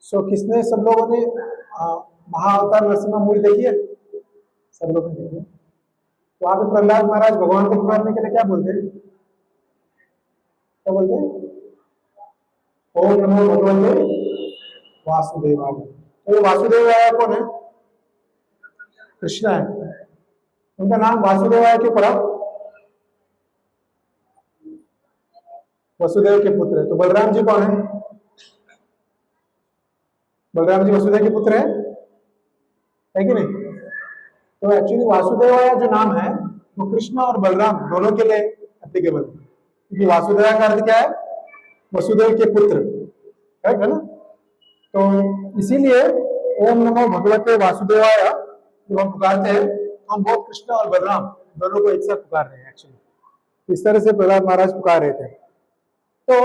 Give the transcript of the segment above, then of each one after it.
किसने, सब लोगों ने महाअवतार नरसिम्हा मूवी देखी है? सब लोगों ने देखी है। तो वहां पे प्रहलाद महाराज भगवान को पुकारने के लिए क्या बोलते हैं? क्या बोलते हैं? ओम नमो भगवते वासुदेवाय। तो ये वासुदेवाय कौन है? कृष्णा है। उनका नाम वासुदेवाय क्यों पड़ा? वसुदेव के पुत्र है। तो बलराम जी कौन है? बलराम जी वसुदेव के पुत्र है कि नहीं? तो एक्चुअली वासुदेवाय जो नाम है वो कृष्ण और बलराम दोनों के लिए एप्लीकेबल है, क्योंकि वासुदेव का अर्थ क्या है? वसुदेव के पुत्र, है ना? तो इसीलिए ओम नमो भगवते वासुदेवाय जब हम पुकारते हैं तो हम बहुत कृष्ण और बलराम दोनों को एक साथ पुकार रहे हैं। एक्चुअली इस तरह से प्रहलाद महाराज पुकार रहे थे। तो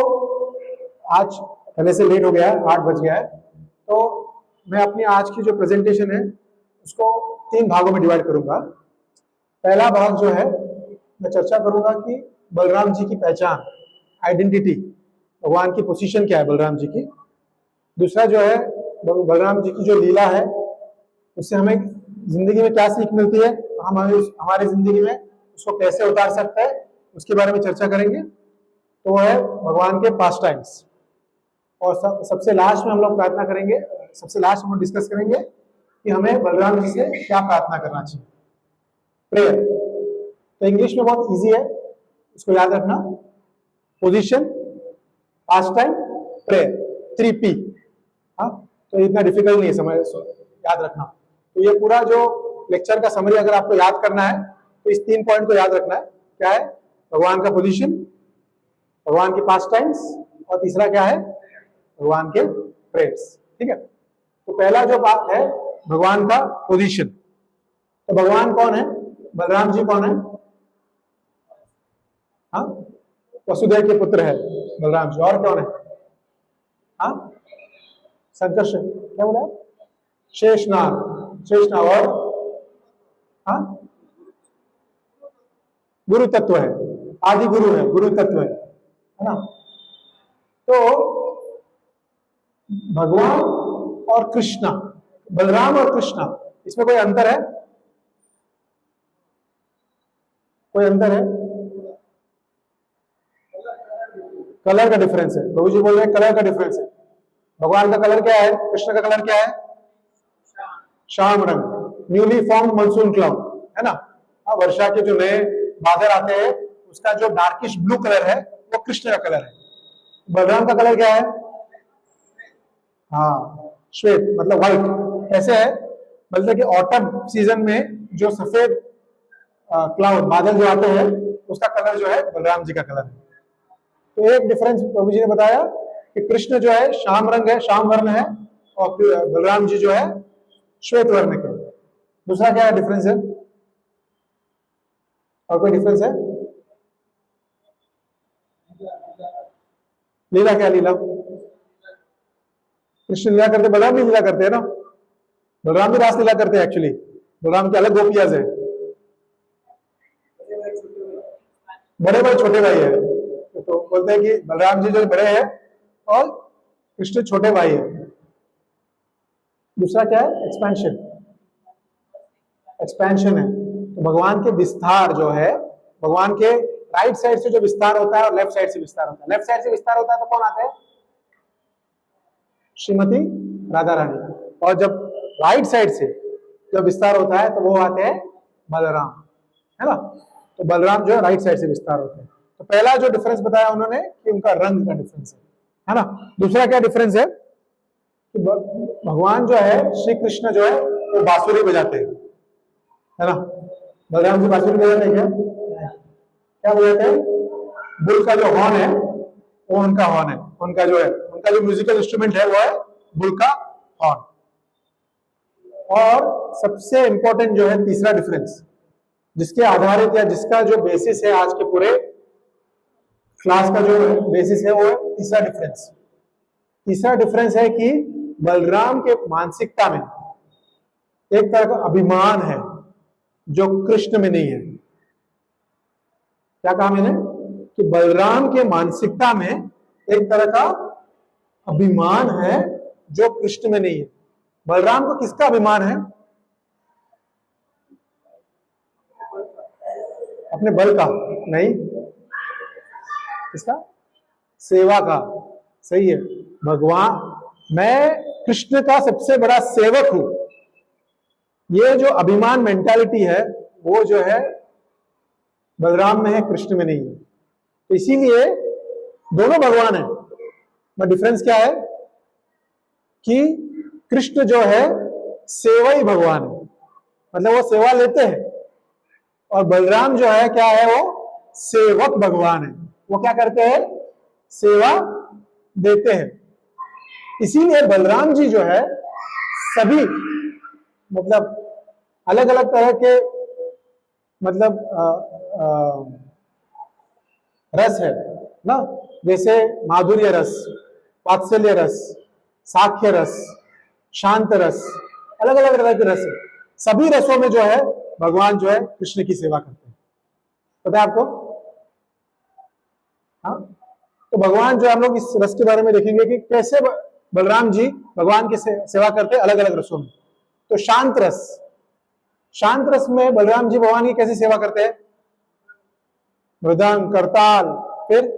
आज पहले से लेट हो गया है, 8 बज गया है, तो मैं अपनी आज की जो प्रेजेंटेशन है उसको 3 भागों में डिवाइड करूंगा। पहला भाग जो है मैं चर्चा करूंगा कि बलराम जी की पहचान, आइडेंटिटी, भगवान की पोजीशन क्या है बलराम जी की। दूसरा जो है बलराम जी की जो लीला है उससे हमें जिंदगी में क्या सीख मिलती है, हम हमारी जिंदगी में उसको कैसे उतार सकते हैं, उसके बारे में चर्चा करेंगे। तो वो है भगवान के पास्ट टाइम्स। और सबसे लास्ट में हम लोग प्रार्थना करेंगे, सबसे लास्ट हम लोग डिस्कस करेंगे कि हमें बलराम जी से क्या प्रार्थना करना चाहिए, प्रेयर। तो इंग्लिश में बहुत इजी है, इसको याद रखना। Position, past time, prayer, 3P। हाँ, तो इतना डिफिकल्ट नहीं है, समझ याद रखना। तो ये पूरा जो लेक्चर का समरी अगर आपको याद करना है तो इस 3 पॉइंट को याद रखना है। क्या है? भगवान का पोजीशन, भगवान के पास्ट टाइम्स, और तीसरा क्या है? भगवान के प्रेयर्स। ठीक है। तो पहला जो बात है भगवान का पोजीशन। तो भगवान कौन है? बलराम जी कौन है? हाँ, वसुदेव के पुत्र है बलराम जी। और कौन है? हाँ, संकर्ष, क्या बोला? शेषनाग, शेषनाग। और हाँ, गुरु तत्व है, आदि गुरु है, गुरु तत्व है ना? तो भगवान और कृष्णा, बलराम और कृष्णा, इसमें कोई अंतर है? कोई अंतर है? कलर का डिफरेंस है। प्रभु जी बोल रहे हैं कलर का डिफरेंस है। भगवान का कलर क्या है? कृष्ण का कलर क्या है? श्याम रंग, न्यूली फॉर्म मानसून क्लाउड, है ना? वर्षा के जो नए बादल आते हैं उसका जो डार्किश ब्लू कलर है वो कृष्ण का कलर है। बलराम का कलर क्या है? हाँ, श्वेत, मतलब व्हाइट। कैसे है? मतलब कि ऑटम सीजन में जो सफेद क्लाउड, बादल जो आते हैं उसका कलर जो है बलराम जी का कलर है। तो एक डिफरेंस प्रभु जी ने बताया कि कृष्ण जो है श्याम रंग है, श्याम वर्ण है, और बलराम जी जो है श्वेत वर्ण के। दूसरा क्या डिफरेंस है? और कोई डिफरेंस है? लीला, क्या लीला? कृष्ण लीला करते, बलराम भी लीला करते हैं ना? बलराम भी रास लीला करते हैं। एक्चुअली बलराम के अलग गोपियाज है। बड़े भाई छोटे भाई है, तो बोलते हैं कि बलराम जी जो बड़े हैं और कृष्ण छोटे भाई है। दूसरा क्या है? एक्सपेंशन, एक्सपेंशन है। तो भगवान के विस्तार जो है, भगवान के राइट साइड से जो विस्तार होता है और लेफ्ट साइड से विस्तार होता है। लेफ्ट साइड से विस्तार होता है तो कौन आते हैं? श्रीमती राधा रानी। और जब राइट साइड से जब विस्तार होता है तो वो आते हैं बलराम, है ना? तो बलराम जो है राइट साइड से विस्तार होते हैं। तो पहला जो डिफरेंस बताया उन्होंने कि उनका रंग का डिफरेंस है ना? दूसरा क्या डिफरेंस है कि भगवान जो है श्री कृष्ण जो है वो बांसुरी बजाते हैं, है ना? बलराम जी बांसुरी बजाते हैं क्या? क्या बजाते हैं? बुल का जो हॉर्न है वो उनका हॉर्न है। उनका जो म्यूजिकल इंस्ट्रूमेंट है वो है बुल का हॉर्न। और सबसे इंपॉर्टेंट जो है तीसरा डिफरेंस, जिसके आधारित या जिसका जो बेसिस है आज के पूरे क्लास का जो बेसिस है वो है तीसरा डिफरेंस। तीसरा डिफरेंस है कि बलराम के मानसिकता में एक तरह का अभिमान है जो कृष्ण में नहीं है। क्या कहा मैंने? कि बलराम के मानसिकता में एक तरह का अभिमान है जो कृष्ण में नहीं है। बलराम को किसका अभिमान है? अपने बल का नहीं, किसका? सेवा का। सही है। भगवान, मैं कृष्ण का सबसे बड़ा सेवक हूं, ये जो अभिमान मेंटालिटी है वो जो है बलराम में है, कृष्ण में नहीं है। तो इसीलिए दोनों भगवान है, पर डिफरेंस क्या है कि कृष्ण जो है सेवई भगवान है, मतलब वो सेवा लेते हैं, और बलराम जो है क्या है, वो सेवक भगवान है। वो क्या करते हैं? सेवा देते हैं। इसीलिए बलराम जी जो है सभी मतलब अलग अलग तरह के मतलब रस है ना, जैसे माधुर्य रस, वात्सल्य रस, साख्य रस, शांत रस, अलग अलग तरह के रस है। सभी रसों में जो है भगवान जो है कृष्ण की सेवा करते हैं। पता है आपको? हाँ, तो भगवान जो हम लोग इस रस के बारे में देखेंगे कि कैसे बलराम जी भगवान की सेवा करते हैं अलग अलग रसों में। तो शांत रस, शांत रस में बलराम जी भगवान की कैसे सेवा करते हैं? मृदंग, करताल, फिर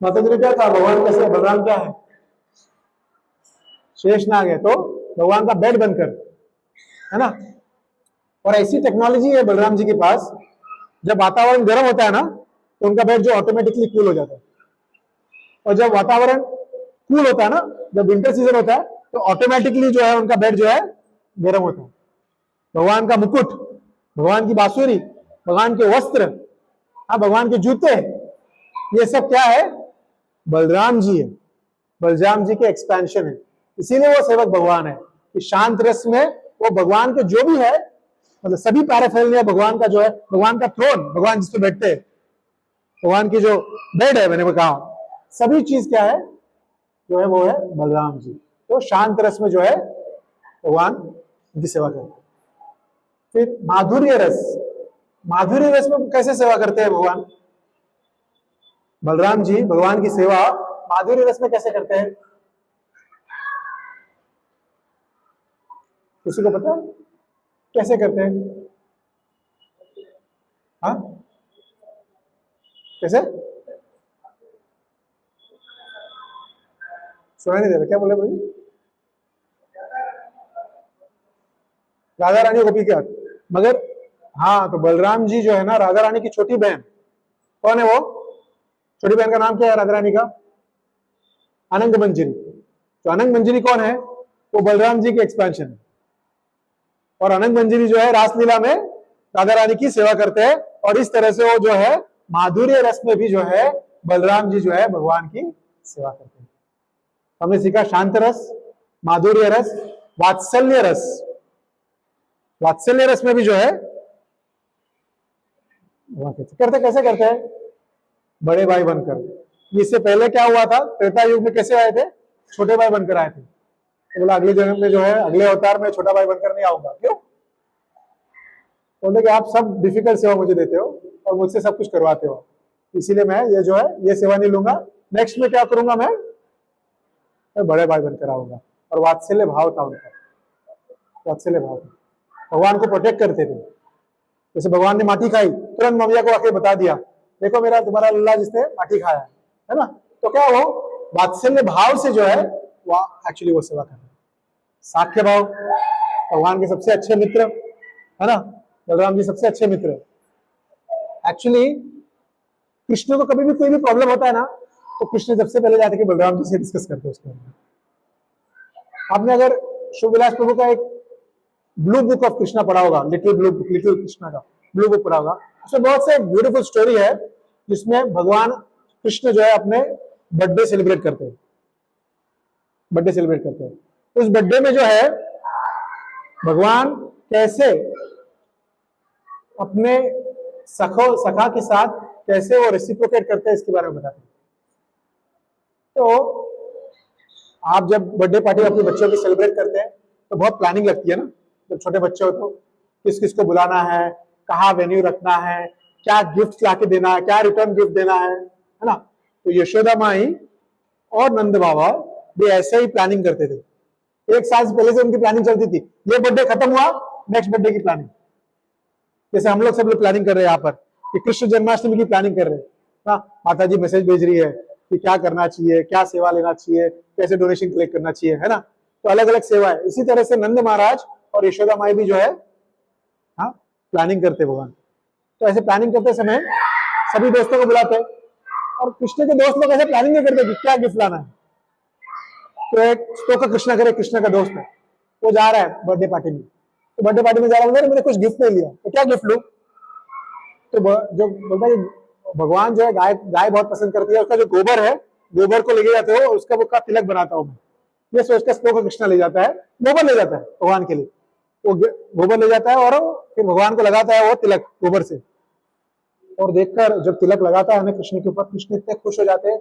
माता जी ने क्या कहा? भगवान कैसे, बलराम क्या है? शेषनाग है, तो भगवान का बेड बनकर, है ना। और ऐसी टेक्नोलॉजी है बलराम जी के पास, जब वातावरण गर्म होता है ना तो उनका बेड जो ऑटोमेटिकली कूल हो जाता है, और जब वातावरण कूल होता है ना, जब विंटर सीजन होता है, तो ऑटोमेटिकली जो है उनका बेड जो है गर्म होता है। भगवान का मुकुट, भगवान की बांसुरी, भगवान के वस्त्र, हाँ, भगवान के जूते, ये सब क्या है? बलराम जी है, बलराम जी के एक्सपेंशन है। इसीलिए वो सेवक भगवान है कि शांत रस में वो भगवान के जो भी है, मतलब सभी पैराफेरनालिया भगवान का जो है, भगवान का थ्रोन, भगवान जिस पे बैठते हैं, भगवान की जो बेड है, मैंने कहा सभी चीज क्या है जो है वो है बलराम जी। तो शांत रस में जो है भगवान उनकी सेवा करते हैं। फिर माधुर्य रस, माधुर्य रस में कैसे सेवा करते हैं भगवान? बलराम जी भगवान की सेवा माधुर्य रस में कैसे करते हैं? किसी को पता है कैसे करते हैं? हाँ, कैसे? सुना नहीं दे रहा, क्या बोले भाई? राधा रानी गोपी के हाथ, मगर हाँ, तो बलराम जी जो है ना, राधा रानी की छोटी बहन, कौन है वो? छोटी बहन का नाम क्या है राधा रानी का? अनंग मंजरी। तो अनंग मंजरी कौन है? वो बलराम जी की एक्सपेंशन है। और अनंग मंजरी जो है रासलीला में राधा रानी की सेवा करते हैं, और इस तरह से वो जो है माधुर्य रस में भी जो है बलराम जी जो है भगवान की सेवा करते हैं। हमने सीखा शांत रस, माधुर्य रस, वात्सल्य रस। वात्सल्य रस में भी जो है करते, कैसे करते हैं? बड़े भाई बनकर। इससे पहले क्या हुआ था? त्रेता युग में कैसे आए थे? छोटे भाई बनकर आए थे। तो बोला अगले जन्म में जो है, अगले अवतार में छोटा भाई बनकर नहीं आऊंगा। क्यों? बोलते कि आप सब डिफिकल्ट सेवा मुझे देते हो और मुझसे सब कुछ करवाते हो, इसीलिए मैं ये जो है ये सेवा नहीं लूंगा। नेक्स्ट में क्या करूंगा? मैं बड़े भाई बनकर आऊंगा। और वात्सल्य भाव था उनका, वात्सल्य भाव था, भगवान को प्रोटेक्ट करते थे। जैसे भगवान ने माटी खाई, तुरंत ममिया को आके बता दिया, देखो मेरा तुम्हारा लल्ला जिसने माटी खाया है ना। तो क्या वो वात्सल्य भाव से जो है वो एक्चुअली वो सेवा कर रहे हैं। साख्य भाव, भगवान के सबसे अच्छे मित्र, है ना, बलराम जी सबसे अच्छे मित्र। एक्चुअली कृष्ण को कभी भी कोई भी प्रॉब्लम होता है ना, तो कृष्ण सबसे पहले जाते कि बलराम जी से डिस्कस करते हैं उसके। आपने अगर शिवविलास प्रभु का एक ब्लू बुक ऑफ कृष्णा पढ़ा होगा, little blue book, little Krishna का ब्लू बुक पढ़ा होगा, उसमें बहुत से ब्यूटीफुल स्टोरी है जिसमें भगवान कृष्ण जो है अपने बर्थडे सेलिब्रेट करते हैं, बर्थडे सेलिब्रेट करते हैं। उस बर्थडे में जो है भगवान कैसे अपने सखा के साथ कैसे वो रेसिप्रोकेट करते हैं इसके बारे में बताते हैं। तो आप जब बर्थडे पार्टी अपने बच्चों की सेलिब्रेट करते हैं तो बहुत प्लानिंग लगती है ना। जब छोटे बच्चे हो तो किस किस को बुलाना है, कहाँ वेन्यू रखना है, क्या गिफ्ट लाके देना है, क्या रिटर्न गिफ्ट देना है ना। तो यशोदा माई और नंद बाबा भी ऐसे ही प्लानिंग करते थे। एक साल से पहले से उनकी प्लानिंग चलती थी, ये बर्थडे खत्म हुआ, नेक्स्ट बर्थडे की प्लानिंग। जैसे हम लोग सब लोग प्लानिंग कर रहे हैं यहाँ पर कि कृष्ण जन्माष्टमी की प्लानिंग कर रहे हैं ना, माता जी मैसेज भेज रही है कि क्या करना चाहिए, क्या सेवा लेना चाहिए, कैसे डोनेशन कलेक्ट करना चाहिए, है ना। तो अलग अलग सेवा है। इसी तरह से नंद महाराज और यशोदा माई भी जो है हाँ प्लानिंग करते भगवान। तो ऐसे प्लानिंग करते समय सभी दोस्तों को बुलाते हैं, और कृष्ण के दोस्त लोग ऐसे प्लानिंग नहीं करते कि क्या गिफ्ट लाना है। तो एक तो कृष्णा करे, कृष्ण का दोस्त है, वो जा रहा है बर्थडे पार्टी में, तो बर्थडे पार्टी में जा रहा है, मैंने कुछ गिफ्ट नहीं लिया, तो क्या गिफ्ट लूं। तो जो बोलता है भगवान जो है गाय बहुत पसंद करती है, उसका जो गोबर है, गोबर को लेके जाते हो, उसका तिलक बनाता हूं मैं। ये सोचकर स्पोक कृष्णा ले जाता है, गोबर ले जाता है भगवान के लिए, वो गोबर ले जाता है और फिर भगवान को लगाता है वो तिलक गोबर से। और देखकर जब तिलक लगाता है ना कृष्ण के ऊपर, कृष्ण इतने खुश हो जाते हैं,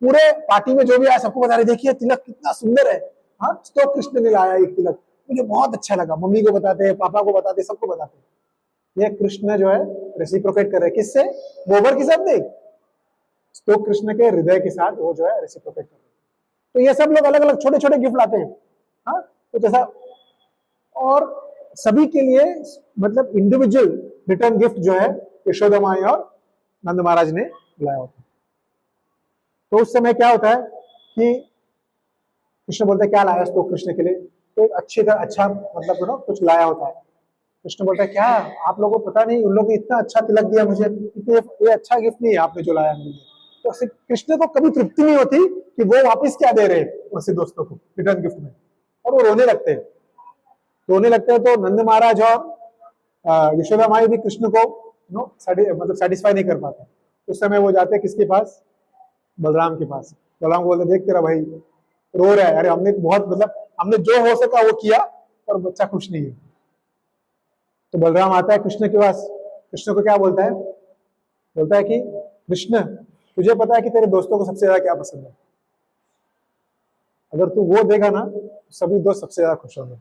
पूरे पार्टी में जो भी आया सबको बता रहे देखिए तिलक कितना सुंदर है, हाँ तो कृष्ण ने लाया एक तिलक, मुझे बहुत अच्छा लगा। मम्मी को बताते हैं, पापा को बताते हैं, सबको बताते हैं। ये कृष्ण जो है रेसिप्रोकेट कर रहे हैं, किससे? गोबर के साथ नहीं, तो कृष्ण के हृदय के साथ वो जो है रेसिप्रोकेट कर रहे हैं। तो ये सब लोग अलग अलग छोटे छोटे गिफ्ट लाते हैं, हाँ तो जैसा, और सभी के लिए मतलब इंडिविजुअल रिटर्न गिफ्ट जो है यशोदा माई और नंद महाराज ने लाया होता है। तो उस समय क्या होता है कि कृष्ण बोलते हैं क्या लाया तो कृष्ण के लिए, तो एक अच्छा मतलब कुछ लाया होता है। कृष्ण बोलता है क्या आप लोगों को पता नहीं, उन लोगों ने इतना अच्छा तिलक दिया मुझे, ये अच्छा गिफ्ट नहीं है आपने जो लाया मुझे। तो कृष्ण को कभी तृप्ति नहीं होती कि वो वापस क्या दे रहे हैं उनसे दोस्तों को रिटर्न गिफ्ट में, और वो रोने लगते हैं। तो नंद महाराज और यशोदा माई भी कृष्ण को मतलब सेटिस्फाई नहीं कर पाते। उस समय वो जाते हैं किसके पास? बलराम के पास। बलराम को बोलते देख तेरा भाई रो रहा है, अरे हमने बहुत मतलब हमने जो हो सका वो किया, और बच्चा खुश नहीं है। तो बलराम आता है कृष्ण के पास, कृष्ण को क्या बोलता है? बोलता है कि कृष्ण तुझे पता है कि तेरे दोस्तों को सबसे ज्यादा क्या पसंद है, अगर तू वो देगा ना सभी दोस्त सबसे ज्यादा खुश होंगे।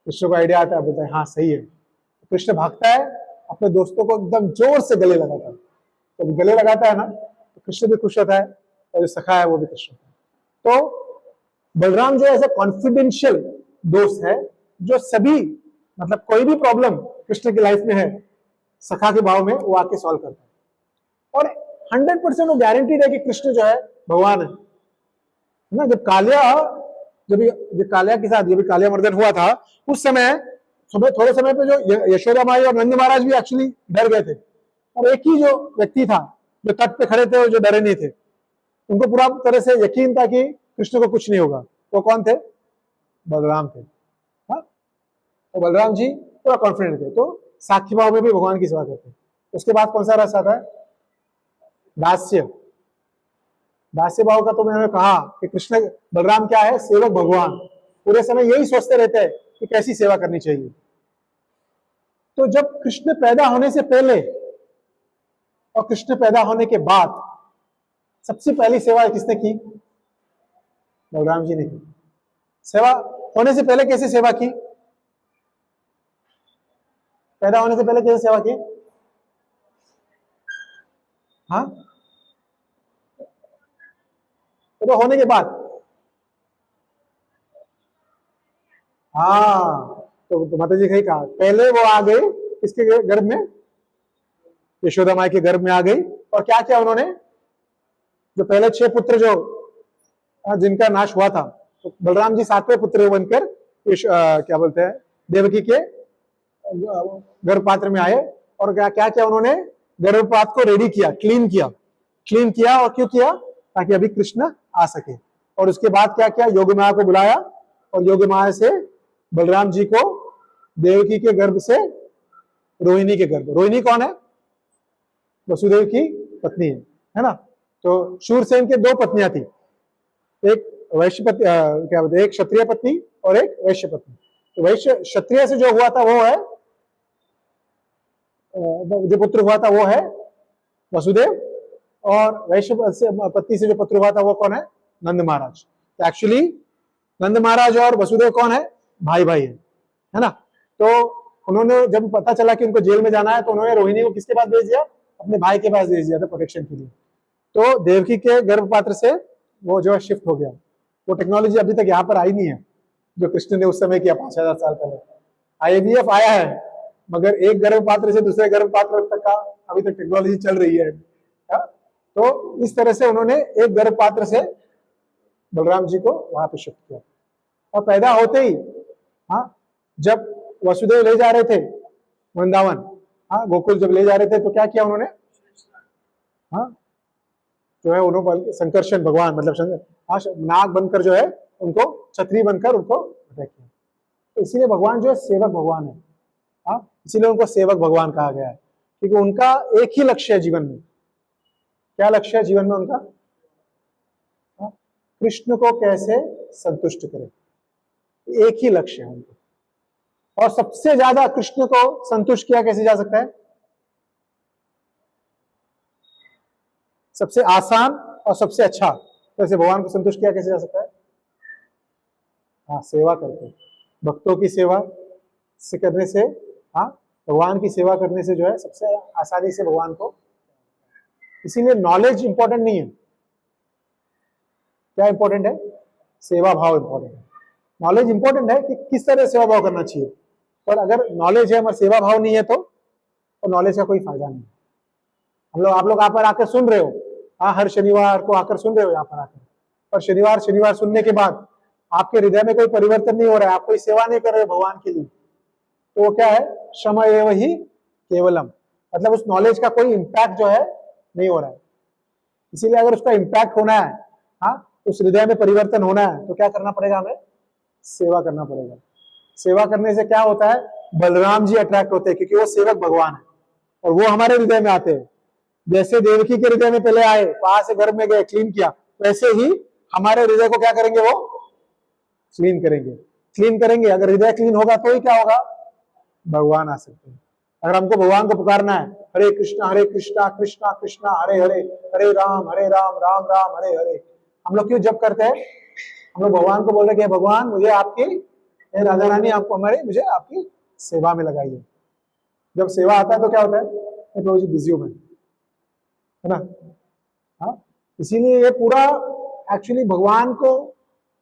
कृष्ण को आइडिया आता है, बोलता है हाँ सही है। तो कृष्ण भागता है, अपने दोस्तों को एकदम जोर से गले लगाता है। तो गले लगाता है ना तो कृष्ण भी खुश होता है, और जो सखा है वो भी खुश होता है। तो बलराम जो ऐसा कॉन्फिडेंशियल दोस्त है, जो सभी मतलब कोई भी प्रॉब्लम कृष्ण की लाइफ में है, सखा के भाव में वो आके सॉल्व करता है। और 100% वो गारंटीड है कि कृष्ण जो है भगवान है ना। जब कालिया के साथ जब कालिया मर्दन हुआ था, उस समय सुबह थोड़े समय पे जो यशोदा माई और नंद महाराज भी एक्चुअली डर गए थे, और एक ही जो व्यक्ति था जो तट पे खड़े थे और जो डरे नहीं थे, उनको पूरा तरह से यकीन था कि कृष्ण को कुछ नहीं होगा। वो कौन थे? बलराम थे। हाँ तो बलराम जी पूरा कॉन्फिडेंट थे, तो साक्षी भाव में भी भगवान की सेवा करते। उसके बाद कौन सा रस आता है? दास्य। दास्य भाव का तो मैंने कहा कि कृष्ण बलराम क्या है? सेवक भगवान, पूरे समय यही सोचते रहते हैं कि कैसी सेवा करनी चाहिए। तो जब कृष्ण पैदा होने से पहले और कृष्ण पैदा होने के बाद सबसे पहली सेवा किसने की? बलराम जी ने की। सेवा होने से पहले कैसे सेवा की? पैदा होने से पहले कैसे सेवा की? हाँ तो होने के बाद, हाँ तो माता जी ने कहा पहले वो आ गए किसके गर्भ में? यशोदा माई के गर्भ में आ गई। और क्या किया उन्होंने? जो पहले 6 पुत्र जो जिनका नाश हुआ था, तो बलराम जी 7वें पुत्र बनकर क्या बोलते हैं देवकी के गर्भपात्र में आए। और क्या क्या किया उन्होंने? गर्भपात को रेडी किया, क्लीन किया। और क्यों किया? ताकि अभी कृष्ण आ सके। और उसके बाद क्या किया? योगी माया को बुलाया, और योगी माया से बलराम जी को देवकी के गर्भ से रोहिणी के गर्भ। रोहिणी कौन है? वसुदेव की पत्नी है ना। तो शूरसेन के 2 पत्नियां थी, एक वैश्य पत्नी क्या बोलते, एक क्षत्रिय पत्नी और एक वैश्य पत्नी। तो वैश्य क्षत्रिय से जो हुआ था वो है जो पुत्र हुआ था वो है वसुदेव, और वैश्य पत्नी से जो पुत्र हुआ था वो कौन है? नंद महाराज। तो एक्चुअली नंद महाराज और वसुदेव कौन है? भाई है ना। तो उन्होंने जब पता चला कि उनको जेल में जाना है, तो उन्होंने रोहिणी को किसके पास भेज दिया? अपने भाई के पास भेज दिया था प्रोटेक्शन के लिए। तो देवकी के गर्भपात्र से वो जो है शिफ्ट हो गया। वो टेक्नोलॉजी अभी तक यहाँ पर आई नहीं है जो कृष्ण ने उस समय किया 5000 साल पहले। आईवीएफ आया है, मगर एक गर्भपात्र से दूसरे गर्भपात्र तक का अभी तक टेक्नोलॉजी चल रही है। तो इस तरह से उन्होंने एक गर्भपात्र से बलराम जी को वहां पे शिफ्ट किया। और पैदा होते ही जब वसुदेव ले जा रहे थे वृंदावन, गोकुल जब ले जा रहे थे तो क्या किया उन्होंने, जो है उन्होंने संकर्षण भगवान मतलब नाग बनकर जो है उनको छतरी बनकर उनको अटैक किया। तो इसीलिए भगवान जो है सेवक भगवान है, इसीलिए उनको सेवक भगवान कहा गया है, क्योंकि उनका एक ही लक्ष्य है जीवन में। क्या लक्ष्य है जीवन में उनका? कृष्ण को कैसे संतुष्ट करें, एक ही लक्ष्य है उनका। और सबसे ज्यादा कृष्ण को संतुष्ट किया कैसे जा सकता है? सबसे आसान और सबसे अच्छा वैसे भगवान को संतुष्ट किया कैसे जा सकता है? सेवा करके, भक्तों की सेवा से करने से, भगवान की सेवा करने से जो है सबसे आसानी से भगवान को। इसीलिए नॉलेज इंपॉर्टेंट नहीं है, क्या इंपॉर्टेंट है? सेवा भाव इंपॉर्टेंट है। नॉलेज इंपॉर्टेंट है कि किस तरह सेवा भाव करना चाहिए, पर अगर नॉलेज है मगर सेवा भाव नहीं है तो नॉलेज का कोई फायदा नहीं। आप लोग यहाँ पर आकर सुन रहे हो, हर शनिवार को आकर सुन रहे हो यहाँ पर आकर, और शनिवार सुनने के बाद आपके हृदय में कोई परिवर्तन नहीं हो रहा है, आप कोई सेवा नहीं कर रहे हो भगवान के लिए, तो वो क्या है? क्षमा एव ही केवलम, मतलब उस नॉलेज का कोई इम्पैक्ट जो है नहीं हो रहा है। इसीलिए अगर उसका इम्पैक्ट होना है, उस हृदय में परिवर्तन होना है, तो क्या करना पड़ेगा? हमें सेवा करना पड़ेगा। सेवा करने से क्या होता है? बलराम जी अट्रैक्ट होते हैं, क्योंकि वो सेवक भगवान है और वो हमारे हृदय में आते हैं। जैसे देवकी के हृदय में पहले आए, वहां से घर में गए, क्लीन किया, वैसे ही हमारे हृदय को क्या करेंगे? वो क्लीन करेंगे। अगर हृदय क्लीन होगा तो ही क्या होगा? भगवान आ सकते हैं। अगर हमको भगवान को पुकारना है, हरे कृष्णा कृष्णा कृष्णा हरे हरे, हरे राम राम राम हरे हरे, हम लोग क्यों जप करते हैं? हम लोग भगवान को बोल रहे हैं, भगवान मुझे आपकी, राधा रानी आपको मुझे आपकी सेवा में लगाइए। जब सेवा आता है तो क्या होता है? प्रभु जी बिजी हूं मैं, है ना? इसीलिए ये पूरा एक्चुअली भगवान को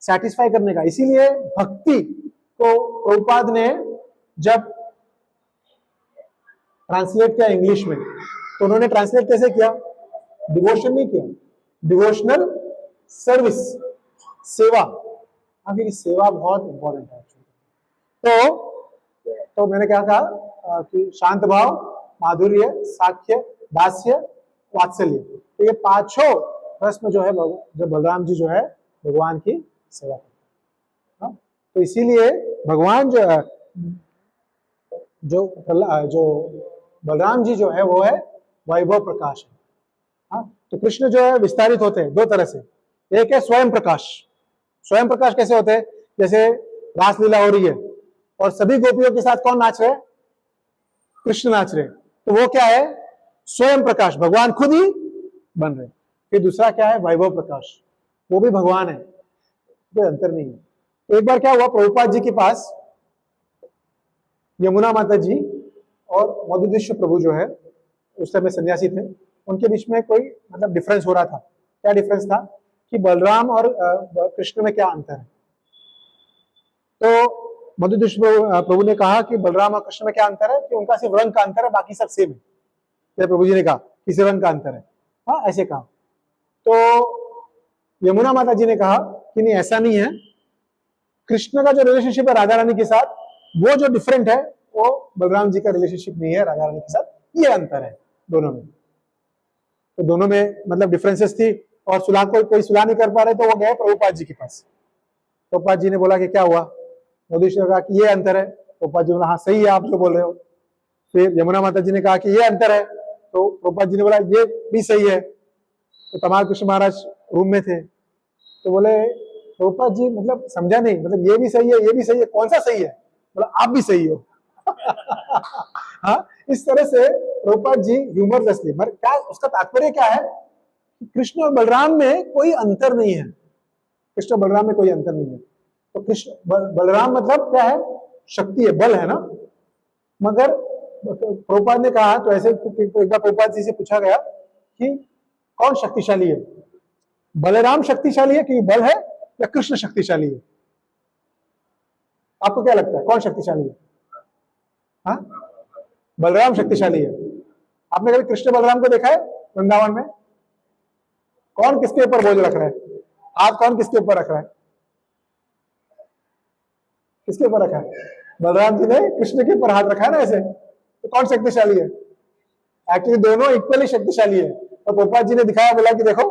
सेटिस्फाई करने का। इसीलिए भक्ति को प्रभुपाद ने जब ट्रांसलेट किया इंग्लिश में, तो उन्होंने ट्रांसलेट कैसे किया? डिवोशन नहीं किया, डिवोशनल सर्विस, सेवा। फिर सेवा बहुत इंपॉर्टेंट है। तो मैंने क्या कहा कि शांत भाव, माधुर्य, साख्य, दास्य, वात्सल्य, तो ये पांचों रस्म जो है जब बलराम जी जो है भगवान की सेवा करते हैं। तो इसीलिए भगवान जो बलराम जी जो है वो है वैभव प्रकाश है। तो कृष्ण जो है विस्तारित होते हैं दो तरह से। एक है स्वयं प्रकाश। स्वयं प्रकाश कैसे होते हैं? जैसे रासलीला हो रही है और सभी गोपियों के साथ कौन नाच रहे हैं? कृष्ण नाच रहे, तो वो क्या है? स्वयं प्रकाश, भगवान खुद ही बन रहे। फिर दूसरा क्या है? वैभव प्रकाश, वो भी भगवान है, कोई अंतर नहीं है। तो एक बार क्या हुआ, प्रभुपाद जी के पास यमुना माता जी और मधुदीश्वर प्रभु जो है उस समय सन्यासी थे, उनके बीच में कोई मतलब डिफरेंस हो रहा था। क्या डिफरेंस था? कि बलराम और कृष्ण में क्या अंतर है। तो मधुदीश्वर प्रभु ने कहा कि बलराम और कृष्ण में क्या अंतर है, कि उनका सिर्फ रंग का अंतर है, बाकी सब सेम है। जैसे प्रभु जी ने कहा किसी रंग का अंतर है, ऐसे कहा। तो यमुना माता जी ने कहा कि नहीं, ऐसा नहीं है, कृष्ण का जो रिलेशनशिप है राधा रानी के साथ, वो जो डिफरेंट है वो बलराम जी का रिलेशनशिप नहीं है राधा रानी के साथ, ये अंतर है दोनों में। तो दोनों में मतलब डिफरेंसेस थी, और सुलह कोई सुलह नहीं कर पा रहे, तो वो गए प्रभुपाद जी के पास। प्रभुपाद जी ने बोला कि क्या हुआ? मधुसूदन कहा कि ये अंतर है। प्रभुपाद जी ने बोला हाँ सही है आप जो बोल रहे हो। फिर यमुना माता जी ने कहा कि ये अंतर है, तो प्रभुपाद जी ने बोला ये भी सही है। तो तमाल कृष्ण महाराज रूम में थे, तो बोले प्रभुपाद जी मतलब समझा नहीं, मतलब ये भी सही है ये भी सही है, कौन सा सही है? बोला आप भी सही हो। हाँ, इस तरह से प्रभुपाद जी ह्यूमरलेसली, मगर क्या उसका तात्पर्य क्या है? कृष्ण और बलराम में कोई अंतर नहीं है, कृष्ण और बलराम में कोई अंतर नहीं है। तो कृष्ण बलराम मतलब क्या है? शक्ति है, बल है ना। मगर प्रभुपाद ने कहा, तो ऐसे एक बार प्रभुपाद जी से पूछा गया कि कौन शक्तिशाली है? बलराम शक्तिशाली है क्योंकि बल है, या कृष्ण शक्तिशाली है? आपको क्या लगता है कौन शक्तिशाली है? हाँ, बलराम शक्तिशाली है। आपने कभी कृष्ण बलराम को देखा है वृंदावन में? कौन किसके ऊपर बोझ रख रहा है? हाथ कौन किसके ऊपर रख रहा है? किसके ऊपर रखा है? बलराम जी ने कृष्ण के ऊपर हाथ रखा है ना ऐसे। तो कौन शक्तिशाली है? एक्चुअली दोनों इक्वली शक्तिशाली है। तो प्रभुपाद जी ने दिखाया, बोला कि देखो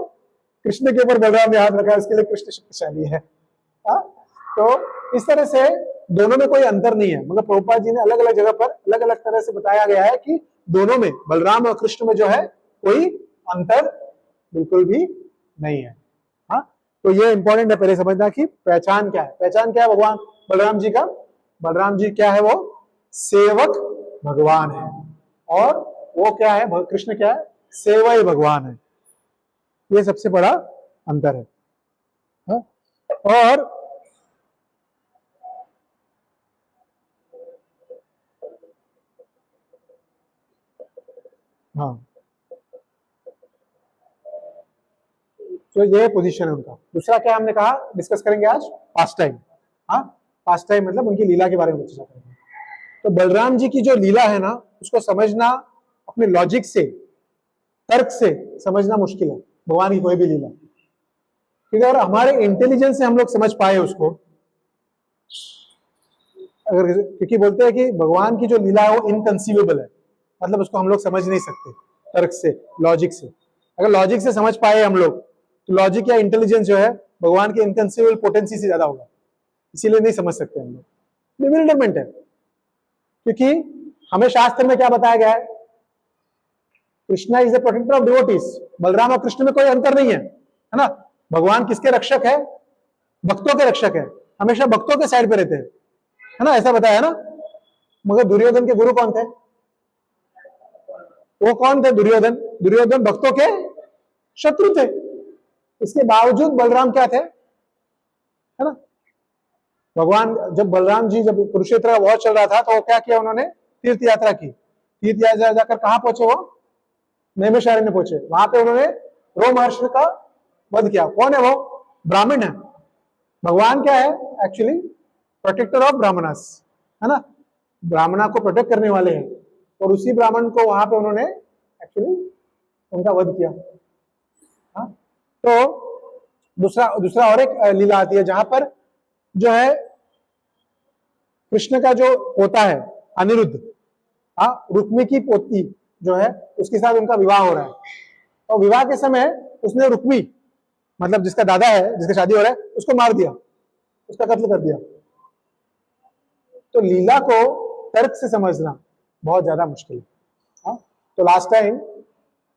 कृष्ण के ऊपर बलराम ने हाथ रखा है, इसके लिए कृष्ण शक्तिशाली है। हाँ? तो इस तरह से दोनों में कोई अंतर नहीं है, मगर प्रभुपाद जी ने अलग अलग जगह पर अलग अलग तरह से बताया गया है कि दोनों में, बलराम और कृष्ण में जो है कोई अंतर बिल्कुल भी नहीं है। हाँ, तो ये इंपॉर्टेंट है पहले समझना कि पहचान क्या है। पहचान क्या है भगवान बलराम जी का? बलराम जी क्या है? वो सेवक भगवान है। और वो क्या है? कृष्ण क्या है? सेवक भगवान है। ये सबसे बड़ा अंतर है। हाँ? और हाँ, तो ये पोजीशन है उनका। दूसरा क्या हमने कहा डिस्कस करेंगे आज? Past time. हाँ, पास्ट टाइम मतलब उनकी लीला के बारे में चर्चा करेंगे। तो बलराम जी की जो लीला है ना, उसको समझना अपने लॉजिक से, तर्क से समझना मुश्किल है, भगवान की कोई भी लीला। क्योंकि अगर हमारे इंटेलिजेंस से हम लोग समझ पाए उसको, अगर, क्योंकि बोलते हैं कि भगवान की जो लीला है वो इनकंसीवेबल है, मतलब उसको हम लोग समझ नहीं सकते तर्क से, लॉजिक से। अगर लॉजिक से समझ पाए हम लोग, तो लॉजिक या इंटेलिजेंस जो है भगवान के इनकंसीवेबल पोटेंसी से ज्यादा होगा, इसीलिए नहीं समझ सकते हम लोग। बिविल्डरमेंट है, क्योंकि हमें शास्त्र में क्या बताया गया है? Krishna is the protector of devotees. Balram और कृष्ण में कोई अंतर नहीं है ना? भगवान किसके रक्षक है? भक्तों के रक्षक है, हमेशा भक्तों के साइड पे रहते हैं, है ना? ऐसा बताया ना? मगर दुर्योधन के गुरु कौन थे? वो कौन थे? दुर्योधन। दुर्योधन भक्तों के शत्रु थे। इसके बावजूद बलराम क्या थे? है ना? भगवान, जब बलराम जी जब कुरुक्षेत्र का वॉर चल रहा था, तो क्या किया उन्होंने? तीर्थ यात्रा की। तीर्थ यात्रा जाकर कहां पहुंचे? वो नैमिषारण्य पहुंचे। वहां पे उन्होंने रोमहर्षि का वध किया। कौन है वो? ब्राह्मण है। भगवान क्या है? एक्चुअली प्रोटेक्टर ऑफ ब्राह्मणास, है ना? ब्राह्मणा को प्रोटेक्ट करने वाले हैं, और उसी ब्राह्मण को वहां पे उन्होंने एक्चुअली उनका वध किया। हाँ? तो दूसरा दूसरा और एक लीला आती है जहां पर जो है कृष्ण का जो पोता है अनिरुद्ध, हाँ, रुक्मी की पोती जो है, उसके साथ उनका विवाह हो रहा है। और विवाह के समय उसने रुक्मी, मतलब जिसका दादा है, जिसका शादी हो रहा है, उसको मार दिया, उसका कत्ल कर दिया। तो लीला को तर्क से समझना बहुत ज्यादा मुश्किल है। हाँ? तो लास्ट टाइम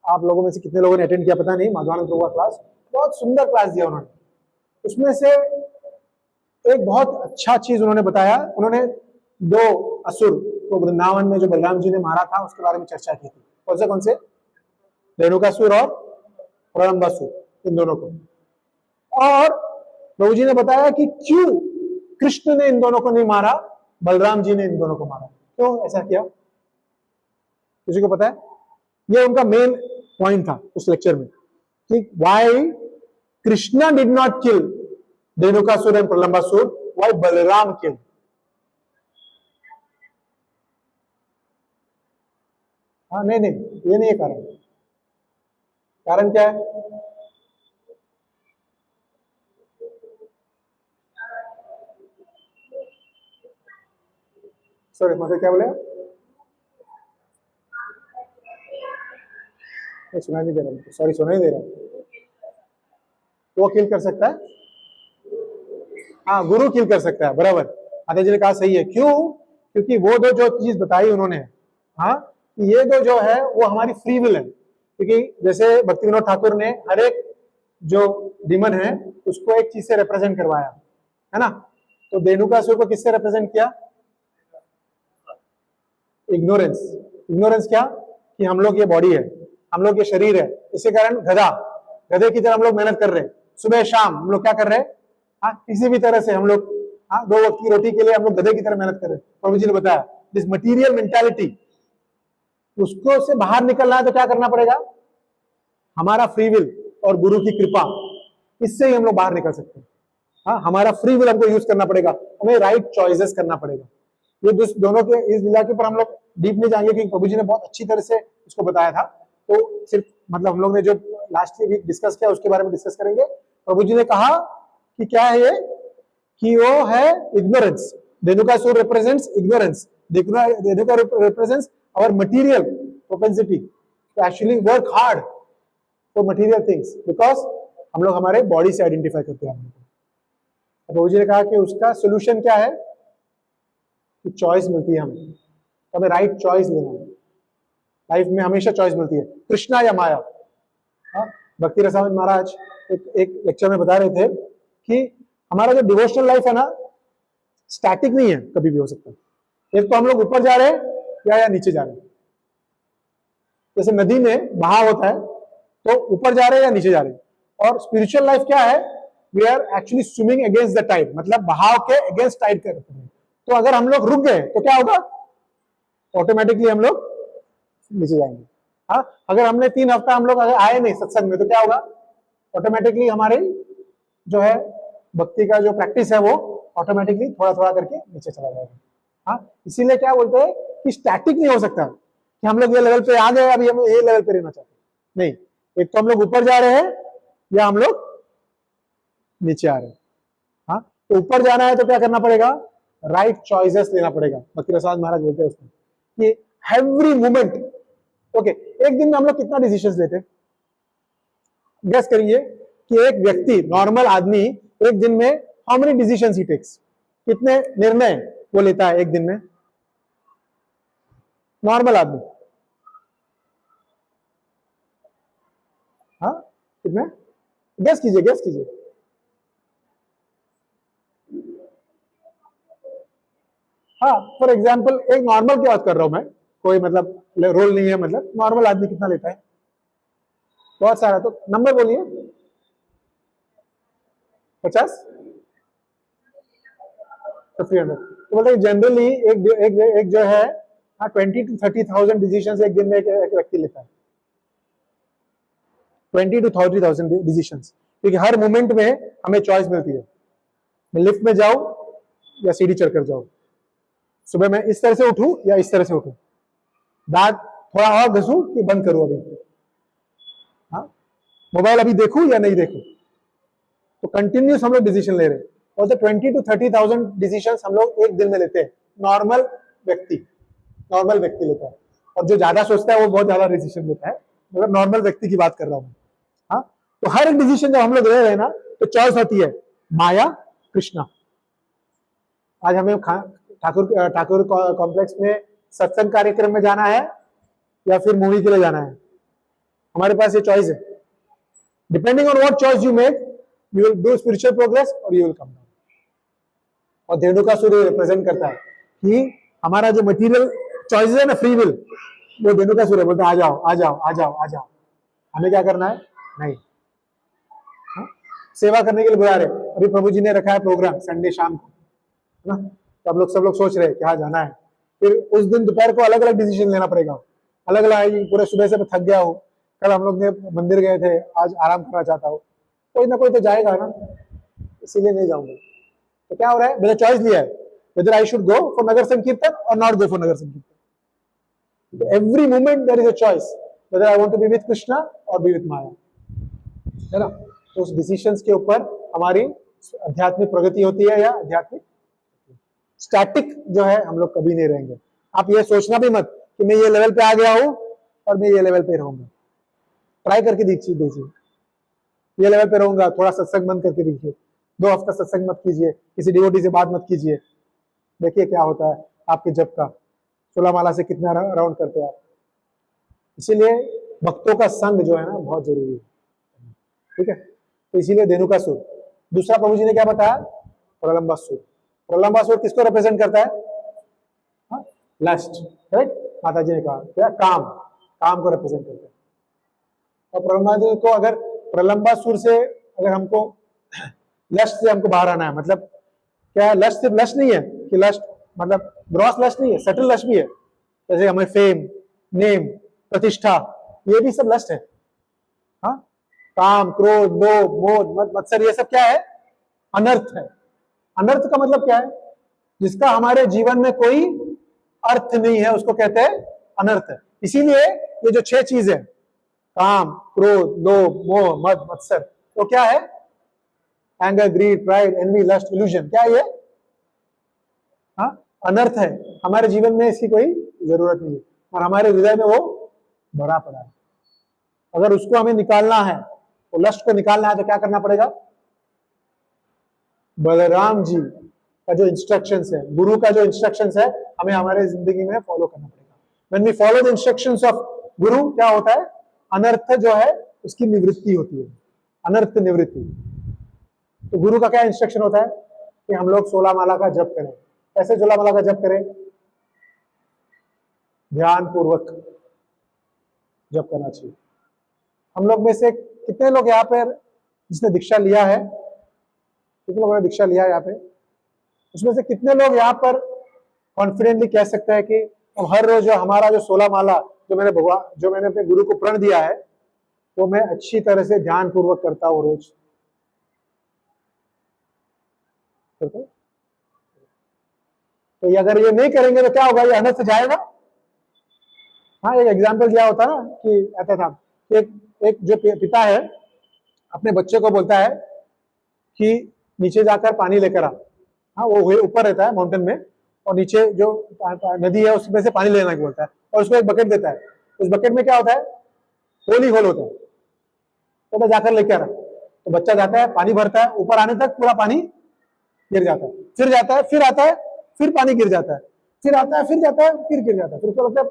आप लोगों में से कितने लोगों ने अटेंड किया पता नहीं, माधवानंद प्रभु का क्लास, बहुत सुंदर क्लास दिया उन्होंने। उसमें से एक बहुत अच्छा चीज उन्होंने बताया। उन्होंने दो असुर को वृंदावन में जो बलराम जी ने मारा था उसके बारे में चर्चा की थी। कौन से? रेणुकासुर और प्रलंबासुर, इन दोनों को। और प्रभु जी ने बताया कि क्यों कृष्ण ने इन दोनों को नहीं मारा, बलराम जी ने इन दोनों को मारा। क्यों ऐसा किया? किसी को पता है? ये उनका मेन पॉइंट था उस लेक्चर में, कि why Krishna did not kill Renukasura and Pralambasura, why Balram kill. हाँ, नहीं नहीं, ये नहीं है कारण। कारण क्या है? सॉरी, मतलब क्या बोले? सुनाई नहीं दे रहा, सॉरी, सुनाई दे रहा। वो किल कर सकता है? हाँ, गुरु किल कर सकता है, बराबर। आचार्य जी ने कहा सही है। क्यों? क्योंकि वो दो जो चीज बताई उन्होंने, हाँ, ये दो जो है वो हमारी फ्री विल है। क्योंकि जैसे भक्ति विनोद ठाकुर ने हर एक जो डीमन है उसको एक चीज से रिप्रेजेंट करवाया, है ना? तो धेनुकासुर को किससे रिप्रेजेंट किया? इग्नोरेंस। इग्नोरेंस क्या? कि हम लोग ये बॉडी है, हम लोग ये शरीर है, इसी कारण गधा, गधे की तरह हम लोग मेहनत कर रहे हैं, सुबह शाम हम लोग क्या कर रहे हैं? हाँ, किसी भी तरह से हम लोग, हाँ, 2 वक्त की रोटी के लिए हम लोग गधे की तरह मेहनत कर रहे हैं। प्रभु जी ने बताया दिस मटीरियल मेंटालिटी, उसको से बाहर निकलना है तो क्या करना पड़ेगा? हमारा फ्री विल और गुरु की कृपा, इससे ही हम लोग बाहर निकल सकते हैं। हाँ, हमारा फ्री विल हमको यूज करना पड़ेगा, हमें राइट चॉइसेस करना पड़ेगा। ये दोनों के इस लीला के ऊपर हम लोग डीप नहीं जाएंगे क्योंकि प्रभु जी ने बहुत अच्छी तरह से इसको बताया था। तो सिर्फ मतलब हम लोग ने जो लास्ट वीक डिस्कस किया उसके बारे में डिस्कस करेंगे। प्रभु जी ने कहा कि क्या है ये, कि वो है ignorance. Dhenukasura represents ignorance, Dhenuka represents our material propensity to actually work hard for material things, because हम लोग हमारे बॉडी से आइडेंटिफाई करते हैं। प्रभु जी ने कहा कि उसका सोल्यूशन क्या है, कि चॉइस मिलती है हमें, तो हमें राइट चॉइस लेना है। लाइफ में हमेशा चॉइस मिलती है, कृष्णा या माया। हाँ, भक्ति रसानंद महाराज एक लेक्चर में बता रहे थे कि हमारा जो डिवोशनल लाइफ है ना, स्टैटिक नहीं है, कभी भी हो सकता है। एक तो हम लोग ऊपर जा रहे हैं या नीचे जा रहे हैं। जैसे नदी में बहाव होता है तो ऊपर जा रहे हैं या नीचे जा रहे हैं। और स्पिरिचुअल लाइफ क्या है, we are actually swimming against the tide, मतलब बहाव के अगेंस्ट टाइड कर रहे हैं। तो अगर हम लोग रुक गए तो क्या होगा, ऑटोमेटिकली हम लोग नीचे जाएंगे। हाँ, अगर हमने 3 हफ्ता हम लोग अगर आए नहीं सत्संग में तो क्या होगा, ऑटोमेटिकली हमारे जो है भक्ति का जो प्रैक्टिस है वो ऑटोमेटिकली थोड़ा थोड़ा करके नीचे चला जाएगा। हाँ, इसीलिए क्या बोलते हैं कि स्टैटिक नहीं हो सकता कि हम लोग ये लेवल पे आ गए अभी हम ये लेवल पे रहना चाहते हैं। नहीं, एक तो हम लोग ऊपर जा रहे हैं या हम लोग नीचे आ रहे हैं। हाँ, तो ऊपर जाना है तो क्या करना पड़ेगा, राइट चॉइसेस लेना पड़ेगा। भक्ति रसानंद महाराज बोलते हैं उसमें कि एवरी मोमेंट, ओके, एक दिन में हम लोग कितना डिसीजंस लेते हैं, गेस करिए कि एक व्यक्ति नॉर्मल आदमी एक दिन में how many decisions he takes, कितने निर्णय वो लेता है एक दिन में, नॉर्मल आदमी। हाँ, कितने, गेस कीजिए, गेस कीजिए। हाँ, फॉर एग्जाम्पल एक नॉर्मल की बात कर रहा हूं मैं, कोई मतलब रोल नहीं है, मतलब नॉर्मल आदमी कितना लेता है, बहुत सारा। तो नंबर बोलिए, 50, 300। तो बोलते जनरली एक जो है 20 to 30,000 डिसीजन एक दिन में एक व्यक्ति लेता है। 20 to 30,000 डिसीजन, क्योंकि हर मोमेंट में हमें चॉइस मिलती है, मैं लिफ्ट में जाऊं या सीढ़ी चढ़कर जाऊं, सुबह मैं इस तरह से उठूं या इस तरह से उठूं, दांत थोड़ा और घसूं कि बंद करूं अभी, हाँ, मोबाइल अभी देखूं या नहीं देखूं। तो कंटिन्यूस हम लोग डिसीजन ले रहे हैं, और 20 to 30,000 डिसीजन हम लोग एक दिन में लेते हैं। नॉर्मल व्यक्ति लेता है, और जो ज्यादा सोचता है वो बहुत ज्यादा डिसीजन लेता है, मगर नॉर्मल व्यक्ति की बात कर रहा हूं। हाँ, तो हर एक डिसीजन जब हम लोग ले रहे हैं ना, तो चॉइस होती है माया कृष्णा। आज हमें ठाकुर कॉम्प्लेक्स में सत्संग कार्यक्रम में जाना है या फिर मूवी के लिए जाना है, हमारे पास ये चॉइस है। Depending on what choice you make, you will do spiritual progress और यू विल कम डाउन। और धेनुकासुर रिप्रेजेंट करता है कि हमारा जो मटेरियल चॉइसेस है ना, फ्री विल, वो धेनुकासुर बोलता है आ जाओ आ जाओ आ जाओ आ जाओ, हमें क्या करना है, नहीं। हाँ? सेवा करने के लिए बुला रहे, अभी प्रभु जी ने रखा है प्रोग्राम संडे शाम को, है ना, तो अब लोग सब लोग सोच रहे हैं क्या जाना है। फिर उस दिन दोपहर को अलग अलग डिसीजन लेना पड़ेगा, अलग अलग। पूरे सुबह से मैं थक गया हूँ, कल हम लोग ने मंदिर गए थे, आज आराम करना चाहता हूँ, कोई ना कोई तो जाएगा ना, इसीलिए नहीं जाऊंगा। तो क्या हो रहा है, मैंने चॉइस लिया है whether I should go for नगर संकीर्तन or not go for नगर संकीर्तन। Every moment there is a choice whether I want to be with Krishna or be with Maya, है ना। तो उस डिसीजंस के ऊपर हमारी आध्यात्मिक प्रगति होती है या आध्यात्मिक। स्टैटिक जो है हम लोग कभी नहीं रहेंगे। आप ये सोचना भी मत कि मैं ये लेवल पे आ गया हूं और मैं ये लेवल पे रहूंगा। ट्राई करके देखिए, ये लेवल पे रहूंगा, थोड़ा सत्संग बंद करके देखिए, 2 हफ्ता सत्संग मत कीजिए, किसी डिवोटी से बात मत कीजिए, देखिए क्या होता है आपके जप का, 16 माला से कितना राउंड करते हैं आप। इसीलिए भक्तों का संग जो है ना बहुत जरूरी है, ठीक है। तो इसीलिए धेनुकासुर। दूसरा प्रभु जी ने क्या बताया, प्रलंबासुर। प्रलंबासुर किसको रिप्रेजेंट करता है, लस्ट, राइट। माता जी ने कहा क्या, काम को रिप्रेजेंट करता है। और प्रलंबासुर को अगर प्रलंबासुर से अगर हमको लस्ट से हमको बाहर आना है, मतलब क्या है, लस्ट सिर्फ लस्ट नहीं है कि लस्ट मतलब ग्रॉस लस्ट नहीं है, सटल लस्ट भी है। जैसे हमें फेम, नेम, प्रतिष्ठा, ये भी सब लस्ट है। हाँ, काम, क्रोध, लोभ, मोह, मत्सर, ये सब क्या है, अनर्थ है। अनर्थ का मतलब क्या है? जिसका हमारे जीवन में कोई अर्थ नहीं है, उसको कहते हैं अनर्थ है। इसीलिए ये जो 6 चीज है, काम, क्रोध, लोभ, मोह, मद, मत्सर, तो क्या है? Anger, greed, pride, envy, lust, illusion, क्या ये? हाँ, अनर्थ है। हमारे जीवन में इसकी कोई जरूरत नहीं है और हमारे हृदय में वो भरा पड़ा है। अगर उसको हमें निकालना है, तो लस्ट को निकालना है, तो क्या करना पड़ेगा? बलराम जी का जो इंस्ट्रक्शंस है, गुरु का जो इंस्ट्रक्शंस है, हमें हमारे जिंदगी में फॉलो करना पड़ेगा। When we follow the instructions of गुरु, क्या होता है? अनर्थ जो है उसकी निवृत्ति होती है, अनर्थ निवृत्ति। तो गुरु का क्या इंस्ट्रक्शन होता है? कि हम लोग 16 माला का जप करें। कैसे 16 माला का जप करें? ध्यान पूर्वक जप करना चाहिए। हम लोग में से कितने लोग यहाँ पर जिसने दीक्षा लिया है? कितने लोगों ने दीक्षा लिया है यहाँ पे? उसमें से कितने लोग यहाँ पर कॉन्फिडेंटली कह सकते हैं कि अब हर रोज हमारा जो 16 माला जो मैंने अपने गुरु को प्रण दिया है, वो मैं अच्छी तरह से ध्यान पूर्वक करता हूँ रोज? तो ये अगर ये नहीं करेंगे तो क्या होगा? ये अनर्थ जाएगा। हाँ, एक एग्जाम्पल दिया होता ना कि ऐसा था, एक जो पिता है अपने बच्चे को बोलता है कि नीचे जाकर पानी लेकर आ। हाँ, वो ऊपर रहता है माउंटेन में, और नीचे जो नदी है उसमें से पानी लेना बोलता है, और उसको एक बकेट देता है। उस बकेट में क्या होता है? होल होता है। तो मैं जाकर लेकर आ। तो बच्चा जाता है, पानी भरता है, ऊपर आने तक पूरा पानी गिर जाता है, फिर जाता है, फिर आता है, फिर पानी गिर जाता है, फिर आता है, फिर जाता है, फिर गिर जाता है। फिर उसको लगता है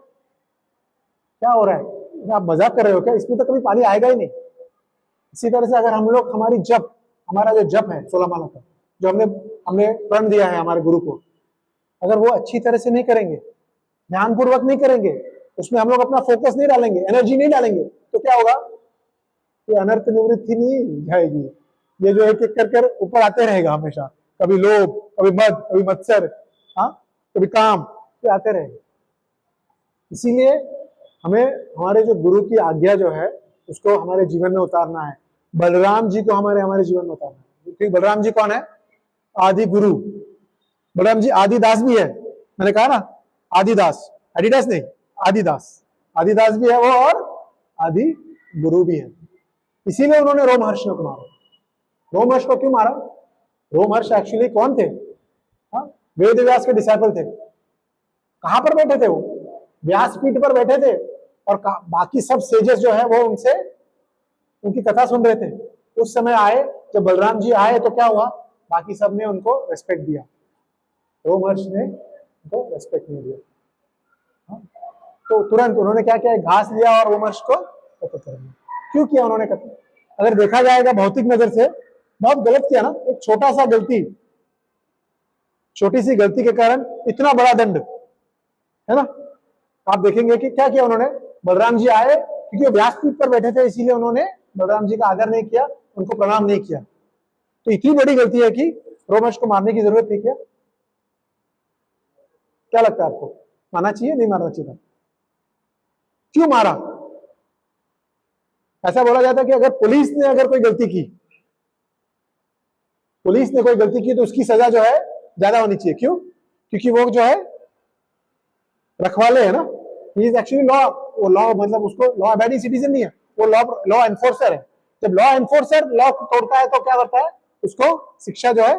क्या हो रहा है, आप मजाक कर रहे हो क्या? इसमें तो कभी पानी आएगा ही नहीं। इसी तरह से अगर हम लोग हमारा जो जप है 16 माला का, जो हमने प्रण दिया है हमारे गुरु को, अगर वो अच्छी तरह से नहीं करेंगे, ध्यान पूर्वक नहीं करेंगे, उसमें हम लोग अपना फोकस नहीं डालेंगे, एनर्जी नहीं डालेंगे, तो क्या होगा? ये अनर्थ निवृत्ति नहीं जाएगी। ये जो एक एक कर ऊपर आते रहेगा हमेशा, कभी लोभ, कभी मद, कभी मत्सर, हाँ, कभी काम, ये आते रहेंगे। इसीलिए हमें हमारे जो गुरु की आज्ञा जो है उसको हमारे जीवन में उतारना है। बलराम जी को हमारे जीवन में उतारना है। क्योंकि बलराम जी कौन है? आदि गुरु। बलराम जी आदिदास भी है, मैंने कहा ना, आदिदास, एडिदास नहीं, आदिदास। आदिदास भी है वो, और आदि गुरु भी है। इसीलिए उन्होंने रोमहर्ष को मारा। रोमहर्ष को क्यों मारा? रोमहर्ष एक्चुअली कौन थे? हाँ, वेद व्यास के डिसाइपल थे। कहां पर बैठे थे वो? व्यासपीठ पर बैठे थे, और बाकी सब सेजेस जो है वो उनसे उनकी कथा सुन रहे थे। उस समय आए, जब बलराम जी आए तो क्या हुआ? बाकी सब ने उनको रेस्पेक्ट दिया, रोमहर्ष ने उनको रेस्पेक्ट नहीं दिया। हाँ? तो तुरंत उन्होंने क्या किया? घास लिया और रोमहर्ष को कत्ल कर दिया। क्यों किया उन्होंने कत्ल? अगर देखा जाएगा भौतिक नजर से, बहुत गलत किया ना। एक छोटा सा गलती, छोटी सी गलती के कारण इतना बड़ा दंड, है ना? आप देखेंगे कि क्या किया उन्होंने। बलराम जी आए, क्योंकि व्यासपीठ पर बैठे थे, इसीलिए उन्होंने बलराम जी का आदर नहीं किया, उनको प्रणाम नहीं किया। तो इतनी बड़ी गलती है कि रोमहर्ष को मारने की जरूरत थी क्या? क्या लगता है आपको? मारना चाहिए, नहीं मारना चाहिए? क्यों मारा? ऐसा बोला जाता है कि अगर पुलिस ने अगर कोई गलती की, तो उसकी सजा जो है ज्यादा होनी चाहिए। क्यों? क्योंकि वो जो है रखवाले है ना, ही इज एक्चुअली लॉ, वो लॉ मतलब उसको लॉ अबैडिंग सिटीजन नहीं है, वो लॉ एनफोर्सर है। जब लॉ एनफोर्सर लॉ तोड़ता है तो क्या करता है? उसको शिक्षा जो है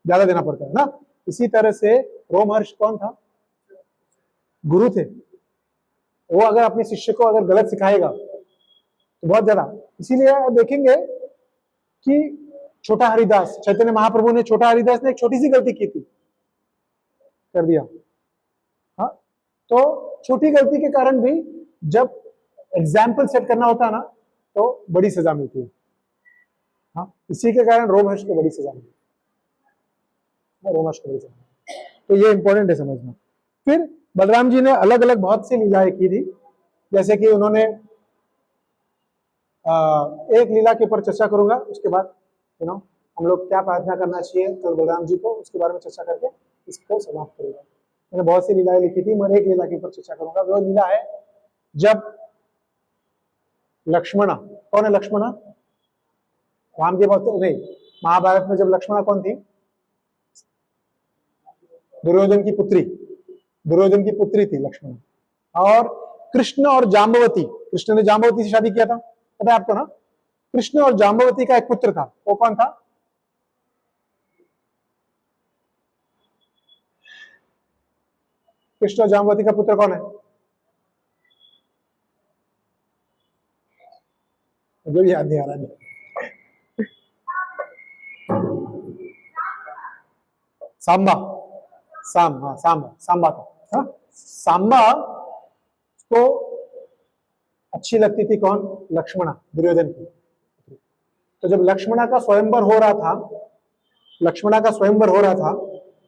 ज्यादा देना पड़ता है ना। इसी तरह से रोमहर्ष कौन था? गुरु थे। वो अगर अपने शिष्य को अगर गलत सिखाएगा तो बहुत ज्यादा। इसीलिए देखेंगे कि छोटा हरिदास, चैतन्य महाप्रभु ने, छोटा हरिदास ने एक छोटी सी गलती की थी, कर दिया। हाँ, तो छोटी गलती के कारण भी जब एग्जाम्पल सेट करना होता है ना, तो बड़ी सजा मिलती है। हाँ, इसी के कारण रोमहर्ष को बड़ी सजा मिली। रोमहर्ष को बड़ी सजा, तो ये इंपॉर्टेंट है समझना। फिर बलराम जी ने अलग अलग बहुत सी लीलाएं की थी। जैसे कि उन्होंने एक लीला के ऊपर चर्चा करूंगा, उसके बाद हम लोग क्या प्रार्थना करना चाहिए कल बलराम जी को, उसके बारे में चर्चा करके इसको समाप्त करूंगा। मैंने बहुत सी लीलाएं लिखी थी, मैं एक लीला के ऊपर चर्चा करूंगा। वो लीला है जब लक्ष्मणा, कौन है लक्ष्मणा? राम के भक्त नहीं, महाभारत में जब लक्ष्मणा कौन थी? दुर्योधन की पुत्री, दुर्योधन की पुत्री थी लक्ष्मणा। और कृष्ण और जाम्बवती, कृष्ण ने जाम्बवती से शादी किया था, पता है आपको ना? कृष्ण और जाम्बवती का एक पुत्र था, वो कौन था? कृष्ण और जाम्बवती का पुत्र कौन है? मुझे भी याद नहीं आ रहा है। सांबा, हाँ सांबा था। हाँ? सांबा को अच्छी लगती थी कौन? लक्ष्मणा, दुर्योधन की। तो जब लक्ष्मणा का स्वयंवर हो रहा था, लक्ष्मणा का स्वयंवर हो रहा था,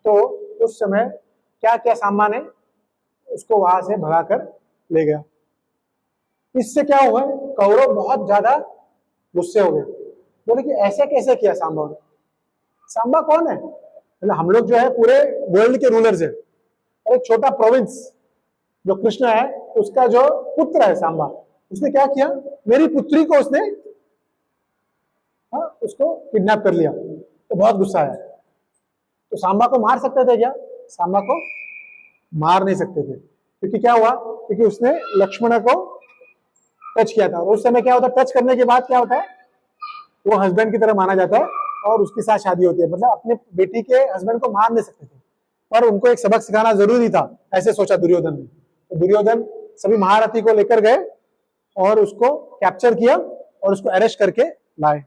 तो उस समय क्या क्या सांबा ने उसको वहां से भगाकर ले गया। इससे क्या हुआ? कौरव बहुत ज्यादा गुस्से हो गए, बोले कि ऐसे कैसे किया सांबा ने? सांबा कौन है? मतलब हम लोग जो है पूरे वर्ल्ड के रूलर्स है, और एक छोटा प्रोविंस जो कृष्ण है उसका जो पुत्र है सांबा, उसने क्या किया? मेरी पुत्री को उसने उसको किडनैप कर लिया। तो बहुत गुस्सा आया। तो सांबा को मार सकते थे क्या? सांबा को मार नहीं सकते थे, क्योंकि क्या हुआ? क्योंकि उसने लक्ष्मण को टच किया था, और उस समय क्या होता है? टच करने के बाद क्या होता है? वो हस्बैंड की तरह माना जाता है और उसके साथ शादी होती है। मतलब अपने बेटी के हस्बैंड को मार नहीं सकते थे, पर उनको एक सबक सिखाना जरूरी था, ऐसे सोचा दुर्योधन ने। तो दुर्योधन सभी महारथी को लेकर गए और उसको कैप्चर किया और उसको अरेस्ट करके लाए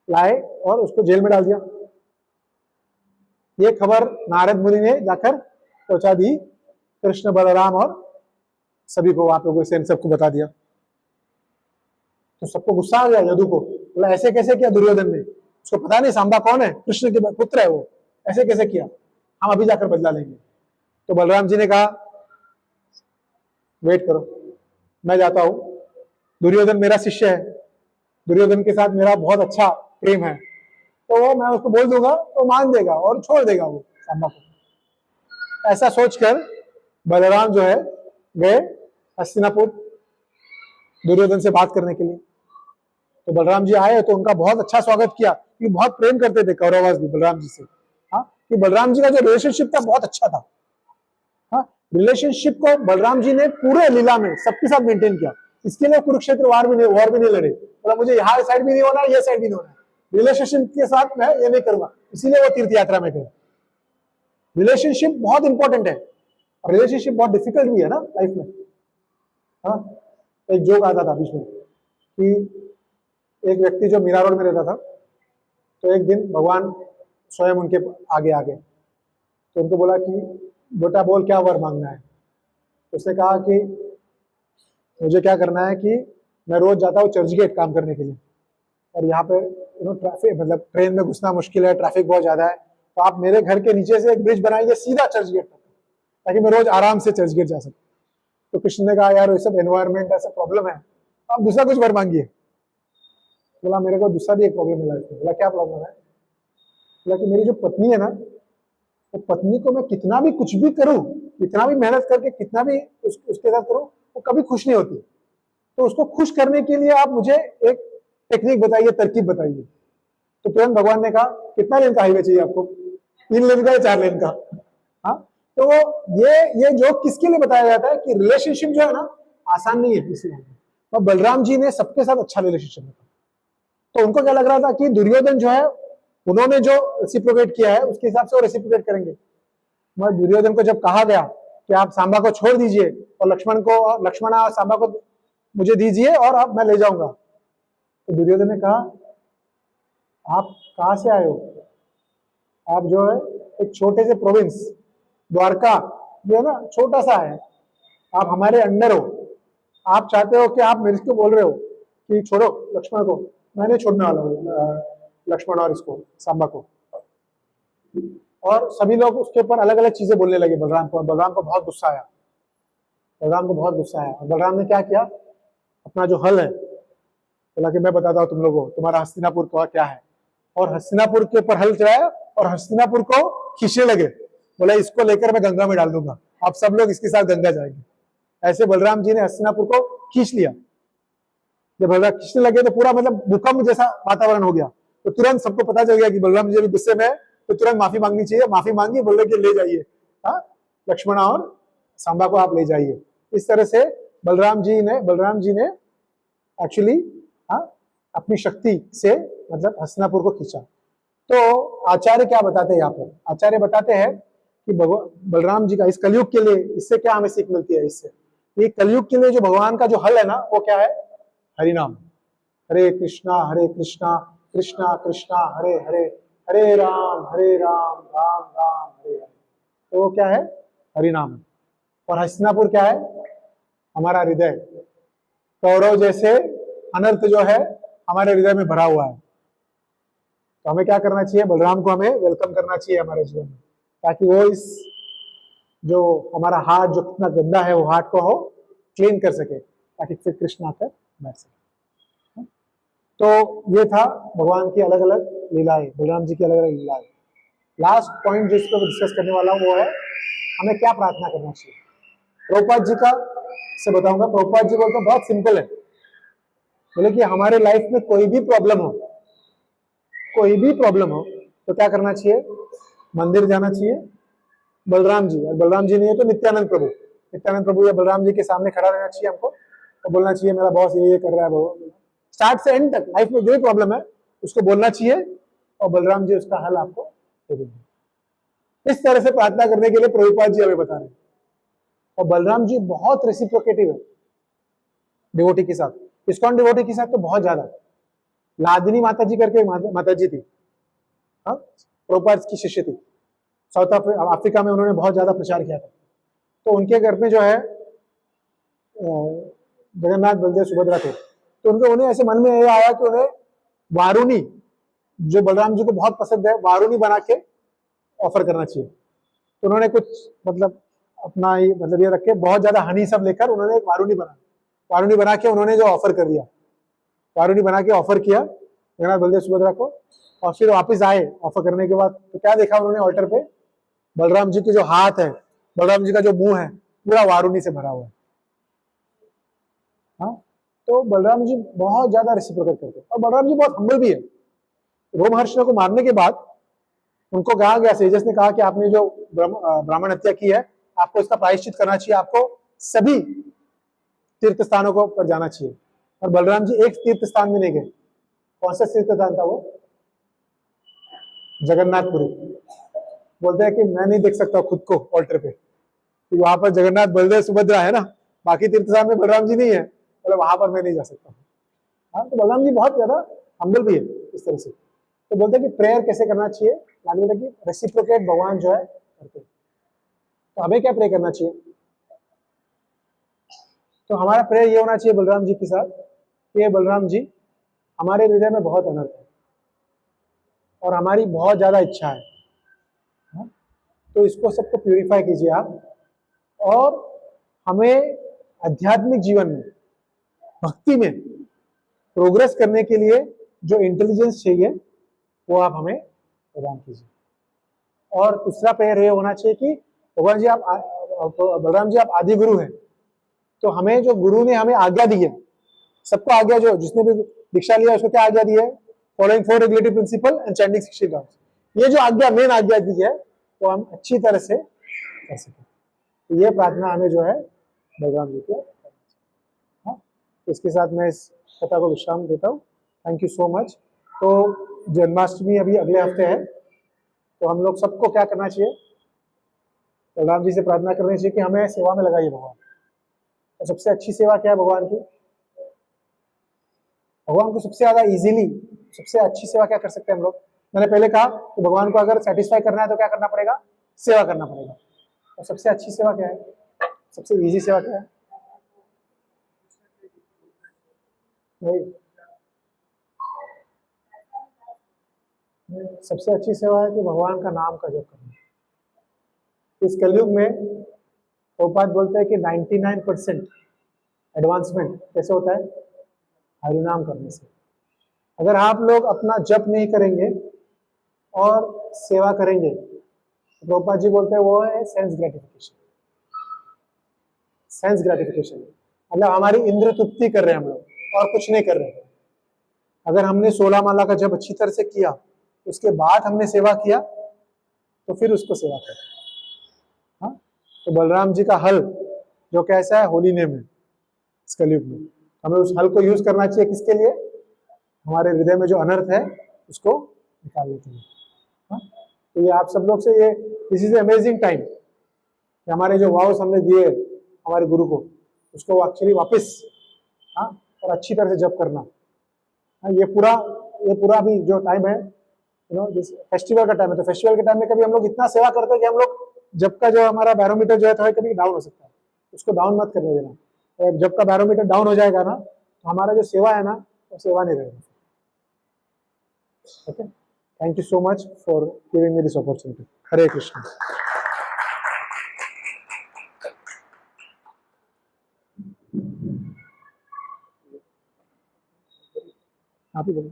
लाए और उसको जेल में डाल दिया। ये खबर नारद मुनि ने जाकर पहुंचा दी कृष्ण, बलराम और सभी को, वहां पे से सबको बता दिया। तो सबको गुस्सा आ गया यदु को, बोला ऐसे कैसे किया दुर्योधन ने? उसको पता नहीं सांबा कौन है, कृष्ण के पुत्र है वो, ऐसे कैसे किया? हम अभी जाकर बदला लेंगे। तो बलराम जी ने कहा वेट करो, मैं जाता हूं, दुर्योधन मेरा शिष्य है, दुर्योधन के साथ मेरा बहुत अच्छा प्रेम है, तो मैं उसको बोल दूंगा तो मान देगा और छोड़ देगा वो सांबा को। ऐसा सोचकर बलराम जो है गए हस्तिनापुर दुर्योधन से बात करने के लिए। तो बलराम जी आए तो उनका बहुत अच्छा स्वागत किया, क्योंकि बहुत प्रेम करते थे कौरवास भी बलराम जी से। हाँ, कि बलराम जी का जो रिलेशनशिप था बहुत अच्छा था। हाँ, रिलेशनशिप को बलराम जी ने पूरे लीला में सबके साथ मेंटेन किया। इसके लिए कुरुक्षेत्र वॉर भी नहीं लड़े, मतलब मुझे यहाँ साइड भी नहीं होना, ये साइड भी नहीं होना, रिलेशनशिप के साथ मैं ये नहीं करूंगा, इसीलिए वो तीर्थ यात्रा में गए। रिलेशनशिप बहुत इंपॉर्टेंट है, और रिलेशनशिप बहुत डिफिकल्ट भी है ना लाइफ में। हाँ, एक जोक आता था बीच में कि एक व्यक्ति जो मीरा रोड में रहता था, तो एक दिन भगवान स्वयं उनके आगे आ गए, तो उनको बोला कि बेटा बोल क्या वर मांगना है। तो उसने कहा कि मुझे क्या करना है कि मैं रोज जाता हूँ चर्च गेट काम करने के लिए, और यहाँ पे ट्रैफिक, मतलब ट्रेन में घुसना मुश्किल है, ट्रैफिक बहुत ज्यादा है, तो आप मेरे घर के नीचे से एक ब्रिज बनाइए सीधा चर्च गेट तक, ताकि मैं रोज आराम से चर्च गेट जा सकूं। तो कृष्ण ने कहा यार ये सब एनवायरमेंट ऐसा प्रॉब्लम है, आप दूसरा कुछ वर मांगिए। बोला मेरे को दूसरा भी एक प्रॉब्लम है लाइफ में। बोला क्या प्रॉब्लम है? बोला कि मेरी जो पत्नी है ना, वो पत्नी को मैं कितना भी कुछ भी करूं, कितना भी मेहनत करके कितना भी उसके साथ करूं, वो कभी खुश नहीं होती। तो उसको खुश करने के लिए आप मुझे एक टेक्निक बताइए, तरकीब बताइए। तो तुरंत भगवान ने कहा कितना लेन का हाईवे चाहिए आपको? 3 लेन का या 4 लेन का? हाँ, तो ये जो किसके लिए बताया जाता है कि रिलेशनशिप जो है ना आसान नहीं है किसी में। और बलराम जी ने सबके साथ अच्छा रिलेशनशिप रखा। तो उनको क्या लग रहा था कि दुर्योधन जो है, उन्होंने जो रेसिप्रोकेट किया है उसके हिसाब से वो रेसिप्रोकेट करेंगे। मगर दुर्योधन को जब कहा गया कि आप सांबा को छोड़ दीजिए और लक्ष्मण और सांबा को मुझे दीजिए और अब मैं ले जाऊंगा, तो दुर्योधन ने कहा आप कहां से आए हो? आप जो है एक छोटे से प्रोविंस द्वारका जो है ना छोटा सा है, आप हमारे अंडर हो, आप चाहते हो कि आप मेरे को बोल रहे हो कि छोड़ो लक्ष्मण को? मैं नहीं छोड़ने वाला हूँ लक्ष्मण और इसको सांबा को। और सभी लोग उसके ऊपर अलग अलग चीजें बोलने लगे बलराम को, और बलराम को बहुत गुस्सा आया। बलराम को बहुत गुस्सा आया और बलराम ने क्या किया, अपना जो हल है, बोला कि मैं बताता हूँ तुम लोगों को तुम्हारा हस्तिनापुर का क्या है। और हस्तिनापुर के ऊपर हल चलाया और हस्तिनापुर को खींचने लगे। बोला इसको लेकर मैं गंगा में डाल दूंगा, आप सब लोग इसके साथ गंगा जाएंगे। ऐसे बलराम जी ने हस्तिनापुर को खींच लिया। जब बलराम खींचने लगे तो पूरा मतलब भूकंप जैसा वातावरण हो गया। तो तुरंत सबको पता चल गया कि बलराम जी अभी गुस्से में है, तो तुरंत माफी मांगनी चाहिए। माफी मांगी, बोल रहे कि ले जाइए, हाँ, लक्ष्मण और सांबा को आप ले जाइए। इस तरह से बलराम जी ने एक्चुअली, हाँ, अपनी शक्ति से मतलब हस्तिनापुर को खींचा। तो आचार्य क्या बताते हैं यहाँ पर? आचार्य बताते हैं कि बलराम जी का इस कलयुग के लिए, इससे क्या हमें सीख मिलती है? इससे ये कलयुग के लिए जो भगवान का जो हल है ना, वो क्या है? हरिनाम। हरे कृष्णा कृष्णा कृष्णा हरे हरे, हरे राम राम राम हरे हरे। तो वो क्या है? हरिनाम। और हस्तिनापुर क्या है? हमारा हृदय। कौरव जैसे अनर्थ जो है हमारे हृदय में भरा हुआ है। तो हमें क्या करना चाहिए? बलराम को हमें वेलकम करना चाहिए हमारे जीवन में, ताकि वो इस जो हमारा हार्ट जो कितना गंदा है, वो हार्ट को हो क्लीन कर सके, ताकि फिर कृष्ण आकर बैठ सके। तो ये था भगवान की अलग अलग लीलाएं, बलराम जी की अलग अलग लीलाएं। लास्ट पॉइंट जो इसको डिस्कस करने वाला हूं वो है हमें क्या प्रार्थना करना चाहिए। प्रभुपाद जी का से बताऊंगा। प्रभुपाद जी बोलते बहुत सिंपल है, बोले कि हमारे लाइफ में कोई भी प्रॉब्लम हो, तो क्या करना चाहिए? मंदिर जाना चाहिए, बलराम जी, और बलराम जी नहीं है तो नित्यानंद प्रभु या बलराम जी के सामने खड़ा रहना चाहिए हमको, और बोलना चाहिए मेरा बॉस ये कर रहा है, वो स्टार्ट से एंड तक लाइफ में जो भी प्रॉब्लम है उसको बोलना चाहिए, और बलराम जी उसका हल आपको दे देंगे। इस तरह से प्रार्थना करने के लिए प्रभुपाद जी हमें बता रहे हैं। और बलराम जी बहुत रेसिप्रोकेटिव है डिवोटी के साथ, इस्कॉन डिवोटी के साथ तो बहुत ज्यादा। लादिनी माता जी करके माता जी थी, हाँ, प्रभुपाद की शिष्य थी, साउथ अफ्रीका में उन्होंने बहुत ज्यादा प्रचार किया था। तो उनके घर में जो है जगन्नाथ बलदेव सुभद्रा थे, तो उन्हें ऐसे मन में ये आया कि उन्हें वारुणी, जो बलराम जी को बहुत पसंद है, वारुणी बना के ऑफर करना चाहिए। तो उन्होंने कुछ मतलब अपना ही मतलब ये रख के बहुत ज्यादा हनी सब लेकर उन्होंने एक वारुणी बना के उन्होंने जो ऑफर कर दिया, वारुणी बना के ऑफर किया जगन्नाथ बलदेव सुभद्रा को। और फिर वापस आए ऑफर करने के बाद, तो क्या देखा उन्होंने ऑल्टर पे? बलराम जी के जो हाथ है, बलराम जी का जो मुंह है, पूरा वारुणी से भरा हुआ है। हाँ, तो बलराम जी बहुत ज्यादा रेसिप्रोकेट करते हैं, और बलराम जी बहुत हम्बल भी है। रोमहर्षण को मारने के बाद उनको कहा गया, सेजस ने कहा कि आपने जो ब्राह्मण हत्या की है, आपको इसका प्रायश्चित करना चाहिए, आपको सभी तीर्थ स्थानों को पर जाना चाहिए। और बलराम जी एक तीर्थ स्थान में नहीं गए। कौन सा तीर्थ स्थान था वो? जगन्नाथपुरी। बोलते हैं कि मैं नहीं देख सकता खुद को ऑल्टर पे, तो वहां पर जगन्नाथ बलदेव सुभद्रा है ना, बाकी तीर्थ स्थान में बलराम जी नहीं है, मतलब वहां पर मैं नहीं जा सकता। हाँ, तो बलराम जी बहुत ज्यादा हम्बल भी है इस तरह से। तो बोलते हैं कि प्रेयर कैसे करना चाहिए, मालूम है कि रेसिप्रोकेट भगवान जो है करते हैं। तो हमें क्या प्रे करना चाहिए? तो हमारा प्रेयर ये होना चाहिए बलराम जी के साथ कि बलराम जी, हमारे हृदय में बहुत अनर्थ है और हमारी बहुत ज्यादा इच्छा है, हाँ? तो इसको सबको प्यूरिफाई कीजिए आप, और हमें आध्यात्मिक जीवन में, भक्ति में प्रोग्रेस करने के लिए जो इंटेलिजेंस चाहिए वो आप हमें प्रदान कीजिए। और दूसरा प्रेयर ये होना चाहिए कि भगवान जी, आप बलराम जी आप आदि गुरु हैं, तो हमें जो गुरु ने हमें आज्ञा दी है, सबको आज्ञा, जो जिसने भी दीक्षा लिया उसको क्या आज्ञा दी है? Following 4 regulatory principle and chanting 60 rounds. ये जो आज्ञा, मेन आज्ञा दी है, वो हम अच्छी तरह से कर सकें। तो ये प्रार्थना हमें जो है बलराम जी को, हाँ, इसके साथ मैं इस कथा को विश्राम देता हूँ। Thank you so much. तो जन्माष्टमी अभी अगले हफ्ते है, तो हम लोग सबको क्या करना चाहिए? बलराम जी से प्रार्थना करनी चाहिए कि हमें सेवा में लगाइए भगवान। और सबसे अच्छी सेवा क्या है भगवान की? भगवान को सबसे ज्यादा इजीली, सबसे अच्छी सेवा क्या कर सकते हैं हम लोग? मैंने पहले कहा कि भगवान को अगर सेटिस्फाई करना है तो क्या करना पड़ेगा? सेवा करना पड़ेगा। और सबसे अच्छी सेवा क्या है? सबसे इजी सेवा क्या है? नहीं, सबसे अच्छी सेवा है कि भगवान का नाम का जप करना। इस कलयुग में प्रभुपाद बोलते हैं कि 99% एडवांसमेंट कैसे होता है? हरिनाम करने से। अगर आप लोग अपना जप नहीं करेंगे और सेवा करेंगे, तो प्रभुपाद जी बोलते हैं वो है सेंस ग्रेटिफिकेशन। सेंस ग्रेटिफिकेशन मतलब हमारी इंद्र तृप्ति कर रहे हैं हम लोग, और कुछ नहीं कर रहे हैं। अगर हमने 16 माला का जब अच्छी तरह से किया, उसके बाद हमने सेवा किया, तो फिर उसको सेवा करें। हाँ, तो बलराम जी का हल जो कैसा है, होली नेम है इस कलयुग में, हमें उस हल को यूज करना चाहिए। किसके लिए? हमारे हृदय में जो अनर्थ है उसको निकालने के लिए। हाँ, तो ये आप सब लोग से ये दिस इज अमेजिंग टाइम कि हमारे जो वाउस हमने दिए हमारे गुरु को, उसको एक्चुअली वापस, हाँ, और अच्छी तरह से जप करना। हाँ, ये पूरा भी जो टाइम है, जिस फेस्टिवल का टाइम है, तो फेस्टिवल के टाइम में कभी हम लोग इतना सेवा करते हैं कि हम लोग जब का जो हमारा बैरोमीटर जो है थोड़ा कभी डाउन हो सकता है, उसको डाउन मत करने देना। और जब का बैरोमीटर डाउन हो जाएगा ना, तो हमारा जो सेवा है ना, वो सेवा नहीं रहेगा। Okay, thank you so much for giving me this opportunity. Hare Krishna. आप ही बोलो।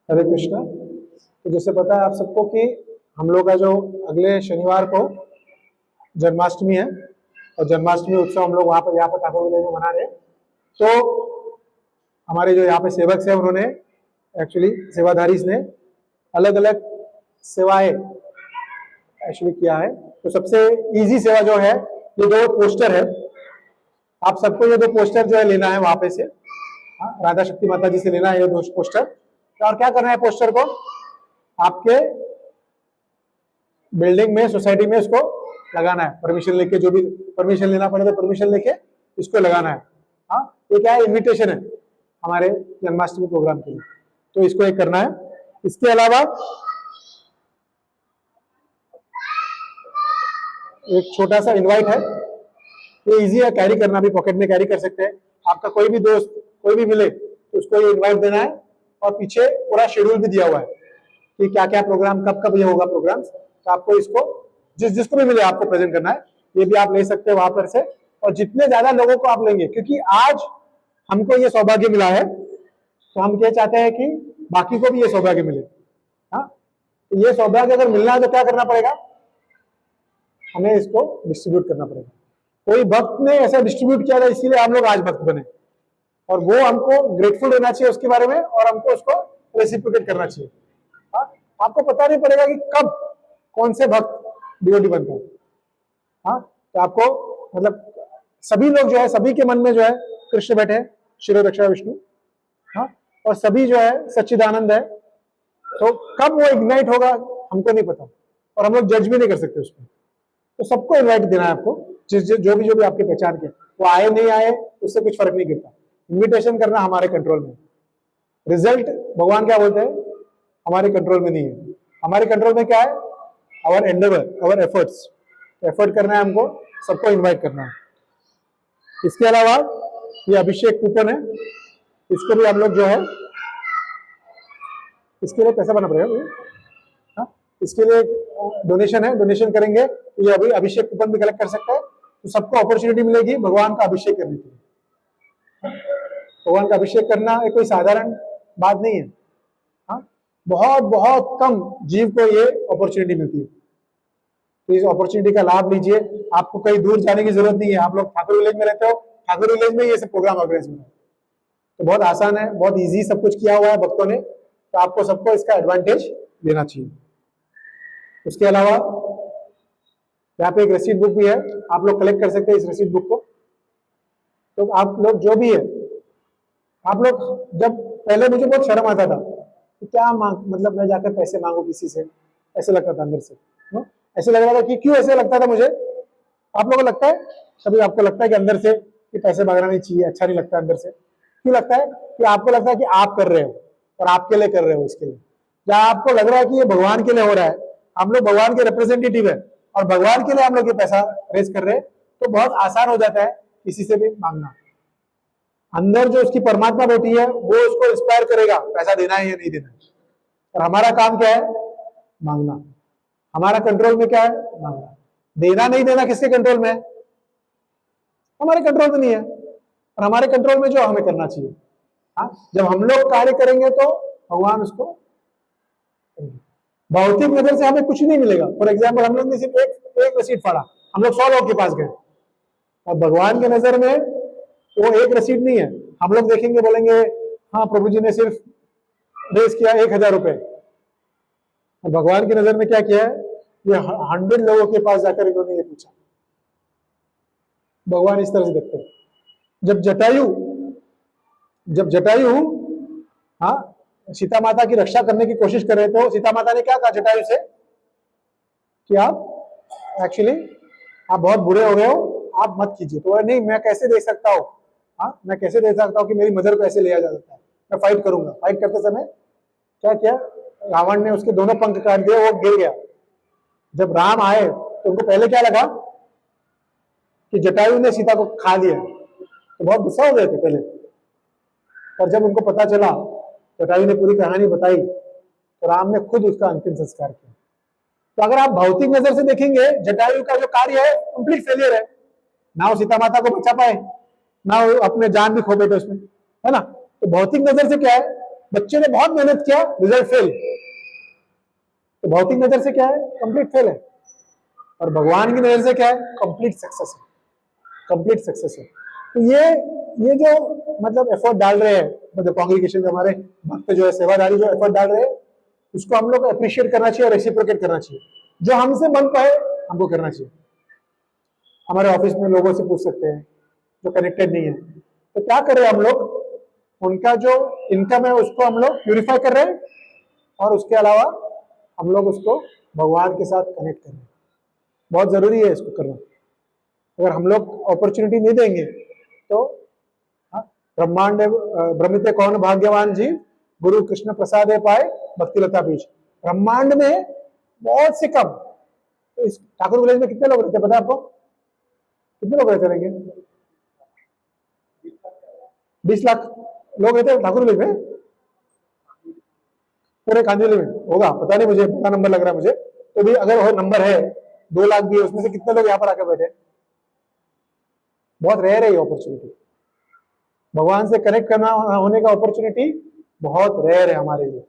हरे कृष्णा। तो जैसे पता है आप सबको कि हम लोग का जो अगले शनिवार को जन्माष्टमी है, और जन्माष्टमी उत्सव हम लोग वहां पर यहाँ पर ठाकुर विलेज में मना रहे हैं। तो हमारे जो यहाँ पे सेवक है, उन्होंने एक्चुअली सेवाधारी ने अलग अलग सेवाएं एक्चुअली किया है। तो सबसे इजी सेवा जो है, ये दो पोस्टर है, आप सबको ये दो पोस्टर जो है लेना है वहां पे से। हाँ, राधा शक्ति माता जी से लेना है ये दो पोस्टर। और क्या करना है, पोस्टर को आपके बिल्डिंग में, सोसाइटी में इसको लगाना है, परमिशन लेके, जो भी परमिशन लेना पड़े तो परमिशन लेके इसको लगाना है। हाँ, ये क्या है, इनविटेशन है हमारे जन्माष्टमी प्रोग्राम के लिए, तो इसको एक करना है। इसके अलावा एक छोटा सा इनवाइट है, ये इजी है कैरी करना, भी पॉकेट में कैरी कर सकते हैं। आपका कोई भी दोस्त कोई भी मिले तो उसको ये इनवाइट देना है, और पीछे पूरा शेड्यूल भी दिया हुआ है कि क्या क्या प्रोग्राम, कब कब ये होगा प्रोग्राम। तो आपको इसको जिसको भी मिले आपको प्रेजेंट करना है। ये भी आप ले सकते हैं वहां पर से, और जितने ज्यादा लोगों को आप लेंगे, क्योंकि आज हमको ये सौभाग्य मिला है, तो हम क्या चाहते हैं कि बाकी को भी ये सौभाग्य मिले। हाँ, तो ये सौभाग्य अगर मिलना है तो क्या करना पड़ेगा, हमें इसको डिस्ट्रीब्यूट करना पड़ेगा। कोई भक्त ने ऐसा डिस्ट्रीब्यूट किया था, इसीलिए हम लोग आज भक्त बने, और वो हमको ग्रेटफुल रहना चाहिए उसके बारे में, और हमको उसको रेसिप्रोकेट करना चाहिए। हाँ, आपको पता नहीं पड़ेगा कि कब कौन से भक्त डिवोटी बनता है। हाँ, तो आपको मतलब सभी लोग जो है, सभी के मन में जो है कृष्ण बैठे हैं, शिरो रक्षा विष्णु। हाँ, और सभी जो है सच्चिदानंद है, तो कब वो इग्नाइट होगा हमको नहीं पता, और हम लोग जज भी नहीं कर सकते उसमें। तो सबको इन्वाइट देना है आपको, जो भी आपकी पहचान के, वो आए नहीं आए उससे कुछ फर्क नहीं गिरता। इन्विटेशन करना हमारे कंट्रोल में, रिजल्ट भगवान क्या बोलते हैं, हमारे कंट्रोल में नहीं है। हमारे कंट्रोल में क्या है, our endeavour, our efforts, effort करना है हमको, सबको इन्वाइट करना है। इसके अलावा ये अभिषेक कूपन है, इसको भी हम लोग जो है, इसके लिए पैसा भरना पड़ेगा। हाँ, इसके लिए डोनेशन है, डोनेशन करेंगे तो ये अभी अभिषेक कूपन भी कलेक्ट कर सकते हैं। तो सबको अपॉर्चुनिटी मिलेगी भगवान का अभिषेक करने के लिए। भगवान का अभिषेक करना एक कोई साधारण बात नहीं है। हाँ, बहुत बहुत कम जीव को ये अपॉर्चुनिटी मिलती है, तो इस अपॉर्चुनिटी का लाभ लीजिए। आपको कहीं दूर जाने की जरूरत नहीं है, आप लोग ठाकुर विलेज में रहते हो, ठाकुर विलेज में ये सब प्रोग्राम ऑर्गेनाइज हो रहा है, तो बहुत आसान है, बहुत इजी सब कुछ किया हुआ है भक्तों ने, तो आपको सबको इसका एडवांटेज लेना चाहिए। उसके अलावा यहाँ पे एक रसीद बुक भी है, आप लोग कलेक्ट कर सकते हैं इस रसीद बुक को। तो आप लोग जो भी है, आप लोग, जब पहले मुझे बहुत शर्म आता था कि क्या मतलब मैं जाकर पैसे मांगू किसी से, ऐसे लगता था अंदर से, ऐसे लग रहा था कि क्यों ऐसे लगता था मुझे। आप लोगों को लगता है, कभी आपको लगता है कि अंदर से कि पैसे मांगना नहीं चाहिए, अच्छा नहीं लगता अंदर से, क्यों लगता है? कि आपको लगता है कि आप कर रहे हो और आपके लिए कर रहे हो, इसके लिए जहाँ आपको लग रहा है कि ये भगवान के लिए हो रहा है, हम लोग भगवान के रिप्रेजेंटेटिव है और भगवान के लिए हम लोग ये पैसा रेज कर रहे हैं, तो बहुत आसान हो जाता है किसी से भी मांगना। अंदर जो उसकी परमात्मा बैठी है वो उसको इंस्पायर करेगा पैसा देना है या नहीं देना है, और हमारा काम क्या है? मांगना। हमारा कंट्रोल में क्या है? मांगना। देना नहीं देना किसके कंट्रोल में है? हमारे कंट्रोल में नहीं है, और हमारे कंट्रोल में जो हमें करना चाहिए। हाँ, जब हम लोग कार्य करेंगे तो भगवान उसको, भौतिक नजर से हमें कुछ नहीं मिलेगा। फॉर एग्जाम्पल हम लोग ने सिर्फ एक रसीद फाड़ा, हम लोग 100 लोग के पास गए, और भगवान के नजर में वो एक रसीद नहीं है। हम लोग देखेंगे बोलेंगे हाँ प्रभु जी ने सिर्फ रेस किया 1000 रुपए, और भगवान की नजर में क्या किया है, ये 100 लोगों के पास जाकर इन्होंने ये पूछा। भगवान इस तरह से देखते हैं। जब जटायु हाँ सीता माता की रक्षा करने की कोशिश कर रहे थे, तो सीता माता ने क्या कहा जटायु से कि आप एक्चुअली आप बहुत बुरे हो गए हो, आप मत कीजिए। तो नहीं, मैं कैसे दे सकता हूँ, हाँ मैं कैसे दे सकता हूँ कि मेरी मदर को ऐसे लिया जा सकता है, मैं फाइट करूंगा। फाइट करते समय क्या किया, रावण ने उसके दोनों पंख काट दिए, वो गिर गया। जब राम आए तो उनको पहले क्या लगा कि जटायु ने सीता को खा लिया, तो बहुत गुस्सा हो गए थे पहले। और जब उनको पता चला, जटायु ने पूरी कहानी बताई, तो राम ने खुद उसका अंतिम संस्कार किया। तो अगर आप भौतिक नजर से देखेंगे, जटायु का जो कार्य है कंप्लीट फेलियर है, ना वो सीता माता को बचा पाए, ना वो अपने जान भी खो बैठे उसमें, है ना। तो भौतिक नजर से क्या है, बच्चे ने बहुत मेहनत किया, रिजल्ट फेल। तो भौतिक नजर से क्या है, कंप्लीट फेल है। और भगवान की नजर से क्या है, कंप्लीट सक्सेस है, कंप्लीट सक्सेस है। तो ये जो मतलब एफर्ट डाल रहे हैं, मतलब कांग्रीगेशन में हमारे भक्त जो है, सेवादारी जो एफर्ट डाल रहे हैं, उसको हम लोग अप्रिशिएट करना चाहिए और रेसिप्रोकेट करना चाहिए। जो हमसे बन पाए हमको करना चाहिए। हमारे ऑफिस में लोगों से पूछ सकते हैं जो कनेक्टेड नहीं है, तो क्या करें हम लोग, उनका जो इनकम है उसको हम लोग प्यूरिफाई कर रहे हैं, और उसके अलावा हम लोग उसको भगवान के साथ कनेक्ट कर रहे हैं। बहुत जरूरी है इसको करना। अगर हम लोग अपॉर्चुनिटी नहीं देंगे तो ब्रह्मांड ब्रह्मिते कौन भाग्यवान जी, गुरु कृष्ण प्रसादे पाए भक्ति लता बीज। ब्रह्मांड में बहुत से कम, तो इस ठाकुर विलेज में कितने लोग रहते हैं पता है आपको, कितने लोग रहते रहेंगे, 20 लाख लोग रहते हैं ठाकुर विलेज में, पूरे कांदिवली में होगा, पता नहीं मुझे, बड़ा नंबर लग रहा है मुझे। तो भी अगर वो नंबर है 2 लाख भी, उसमें से कितने लोग यहाँ पर आकर बैठे, बहुत रेयर है ये अपॉर्चुनिटी। भगवान से कनेक्ट करना होने का अपॉर्चुनिटी बहुत रेयर है हमारे लिए।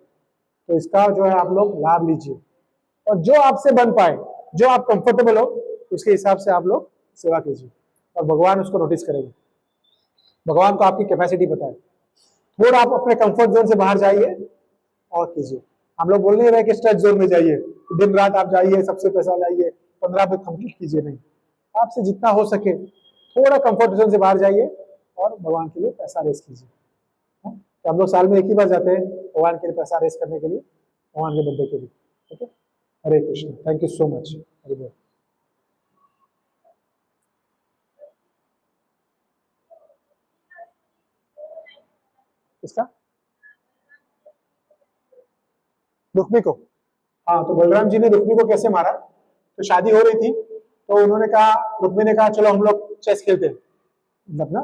तो इसका जो है आप लोग लाभ लीजिए, और जो आपसे बन पाए, जो आप कंफर्टेबल हो, उसके हिसाब से आप लोग सेवा कीजिए, और भगवान उसको नोटिस करेंगे। भगवान को आपकी कैपेसिटी पता है। थोड़ा आप अपने कंफर्ट जोन से बाहर जाइए और कीजिए। हम लोग बोल नहीं रहे कि स्ट्रेच जोन में जाइए, दिन रात आप जाइए, सबसे पैसा लाइए, 15 बुक कंप्लीट कीजिए, नहीं। आपसे जितना हो सके थोड़ा कंफर्ट जोन से बाहर जाइए और भगवान के लिए पैसा रेस कीजिए। तो हम लोग साल में एक ही बार जाते हैं भगवान के लिए पैसा रेस करने के लिए, भगवान के बर्थडे के लिए। Okay, Hare Krishna, thank you so much. Hare बोल। किसका, रुक्मी को? हाँ, तो बलराम जी ने रुक्मी को कैसे मारा, तो शादी हो रही थी, तो उन्होंने कहा, रुक्मी ने कहा चलो हम लोग चेस खेलते हैं, मतलब ना।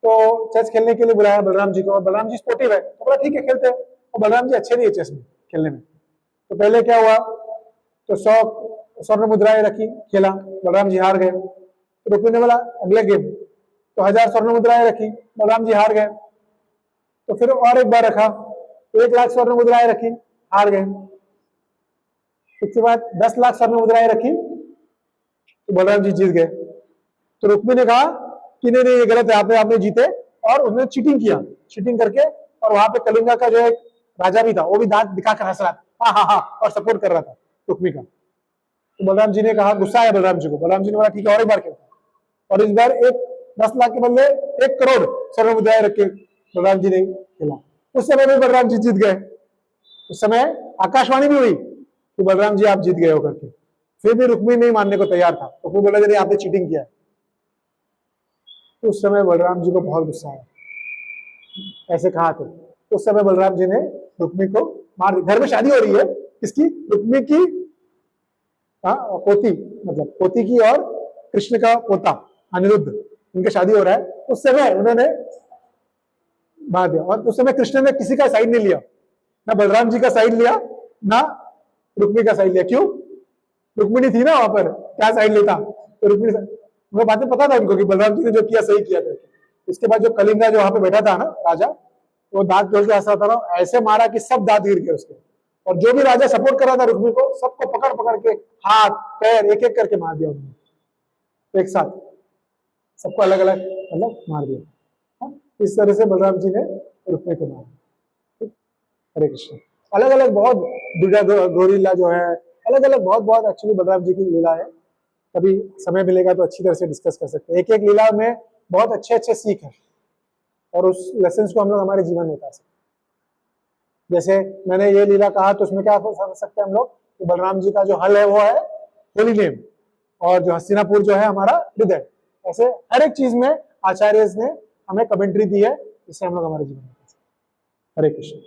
तो चेस खेलने के लिए बुलाया बलराम जी को, और बलराम जी स्पोर्टिव है, तो बोला ठीक है खेलते हैं। और बलराम जी अच्छे नहीं है चेस में खेलने में। तो पहले क्या हुआ, तो 100 स्वर्ण मुद्राएं रखी, खेला, बलराम जी हार गए। तो रुक्मी ने बोला अगले गेम, तो 1000 स्वर्ण मुद्राएं रखी, बलराम जी हार गए। तो फिर और एक बार रखा, तो 1 लाख स्वर्ण मुद्राएं रखी, हार गए। उसके बाद 10 लाख स्वर्ण मुद्राएं रखी, तो बलराम जी जीत गए। तो रुक्मी ने कहा कि नहीं नहीं ये गलत है, आपने जीते, और उसने चीटिंग किया, चीटिंग करके, और वहां पे कलिंगा का जो एक राजा भी था, वो भी दांत दिखाकर हंस रहा था, हाँ हाँ हाँ, और सपोर्ट कर रहा था रुक्मी का। तो बलराम जी ने कहा, गुस्सा आया बलराम जी को, बलराम जी ने बोला ठीक है और एक बार खेलता, और इस बार 10 लाख के बदले 1 करोड़ स्वर्ण मुद्राएं रख के बलराम जी ने खेला। उस समय में बलराम जी जीत गए। उस समय आकाशवाणी भी हुई कि बलराम जी आप जीत गए हो करके। फिर भी रुक्मी नहीं मानने को तैयार था, तो फिर बोला नहीं आपने चीटिंग किया। तो उस समय बलराम जी को बहुत गुस्सा आया, ऐसे कहा थे। उस समय बलराम जी ने रुक्मी को मार दिया। घर में शादी हो रही है किसकी, रुक्मी की पोती, मतलब पोती की, और कृष्ण का पोता अनिरुद्ध, इनका शादी हो रहा है। उस समय उन्होंने मार दिया, और उस समय कृष्ण ने किसी का साइड नहीं लिया, ना बलराम जी का साइड लिया, ना रुक्मी का साइड लिया। क्यों, रुक्मिणी थी ना वहां पर, क्या साइड लेता। तो रुक्मिणी, वो बातें पता था उनको कि बलराम जी ने जो किया सही किया था। इसके बाद जो कलिंगा जो वहां पे बैठा था ना राजा, वो दांत खोल के ऐसा होता रहा, ऐसे मारा कि सब दांत गिर गए उसके, और जो भी राजा सपोर्ट कर रहा था रुक्मी को, सबको पकड़ पकड़ के हाथ पैर एक एक करके मार दिया उन्होंने, एक साथ सबको अलग अलग मतलब मार दिया। हाँ? इस तरह से बलराम जी ने रुक्मी को मारा। ठीक? हरे कृष्ण। अलग अलग बहुत दुर्गा गोरीला जो है, अलग अलग बहुत बहुत एक्चुअली बलराम जी की लीला है। कभी समय मिलेगा तो अच्छी तरह से डिस्कस कर सकते हैं। एक एक लीला में बहुत अच्छे अच्छे सीख है, और उस लेसन को हम लोग हमारे जीवन में उतार सकते हैं। जैसे मैंने ये लीला कहा तो उसमें क्या समझ सकते हैं हम लोग कि बलराम जी का जो हल है वो है होली नेम, और जो हस्तिनापुर जो है हमारा हृदय। ऐसे हर एक चीज में आचार्य ने हमें कमेंट्री दी है, जिससे हम लोग हमारे जीवन में। हरे कृष्ण।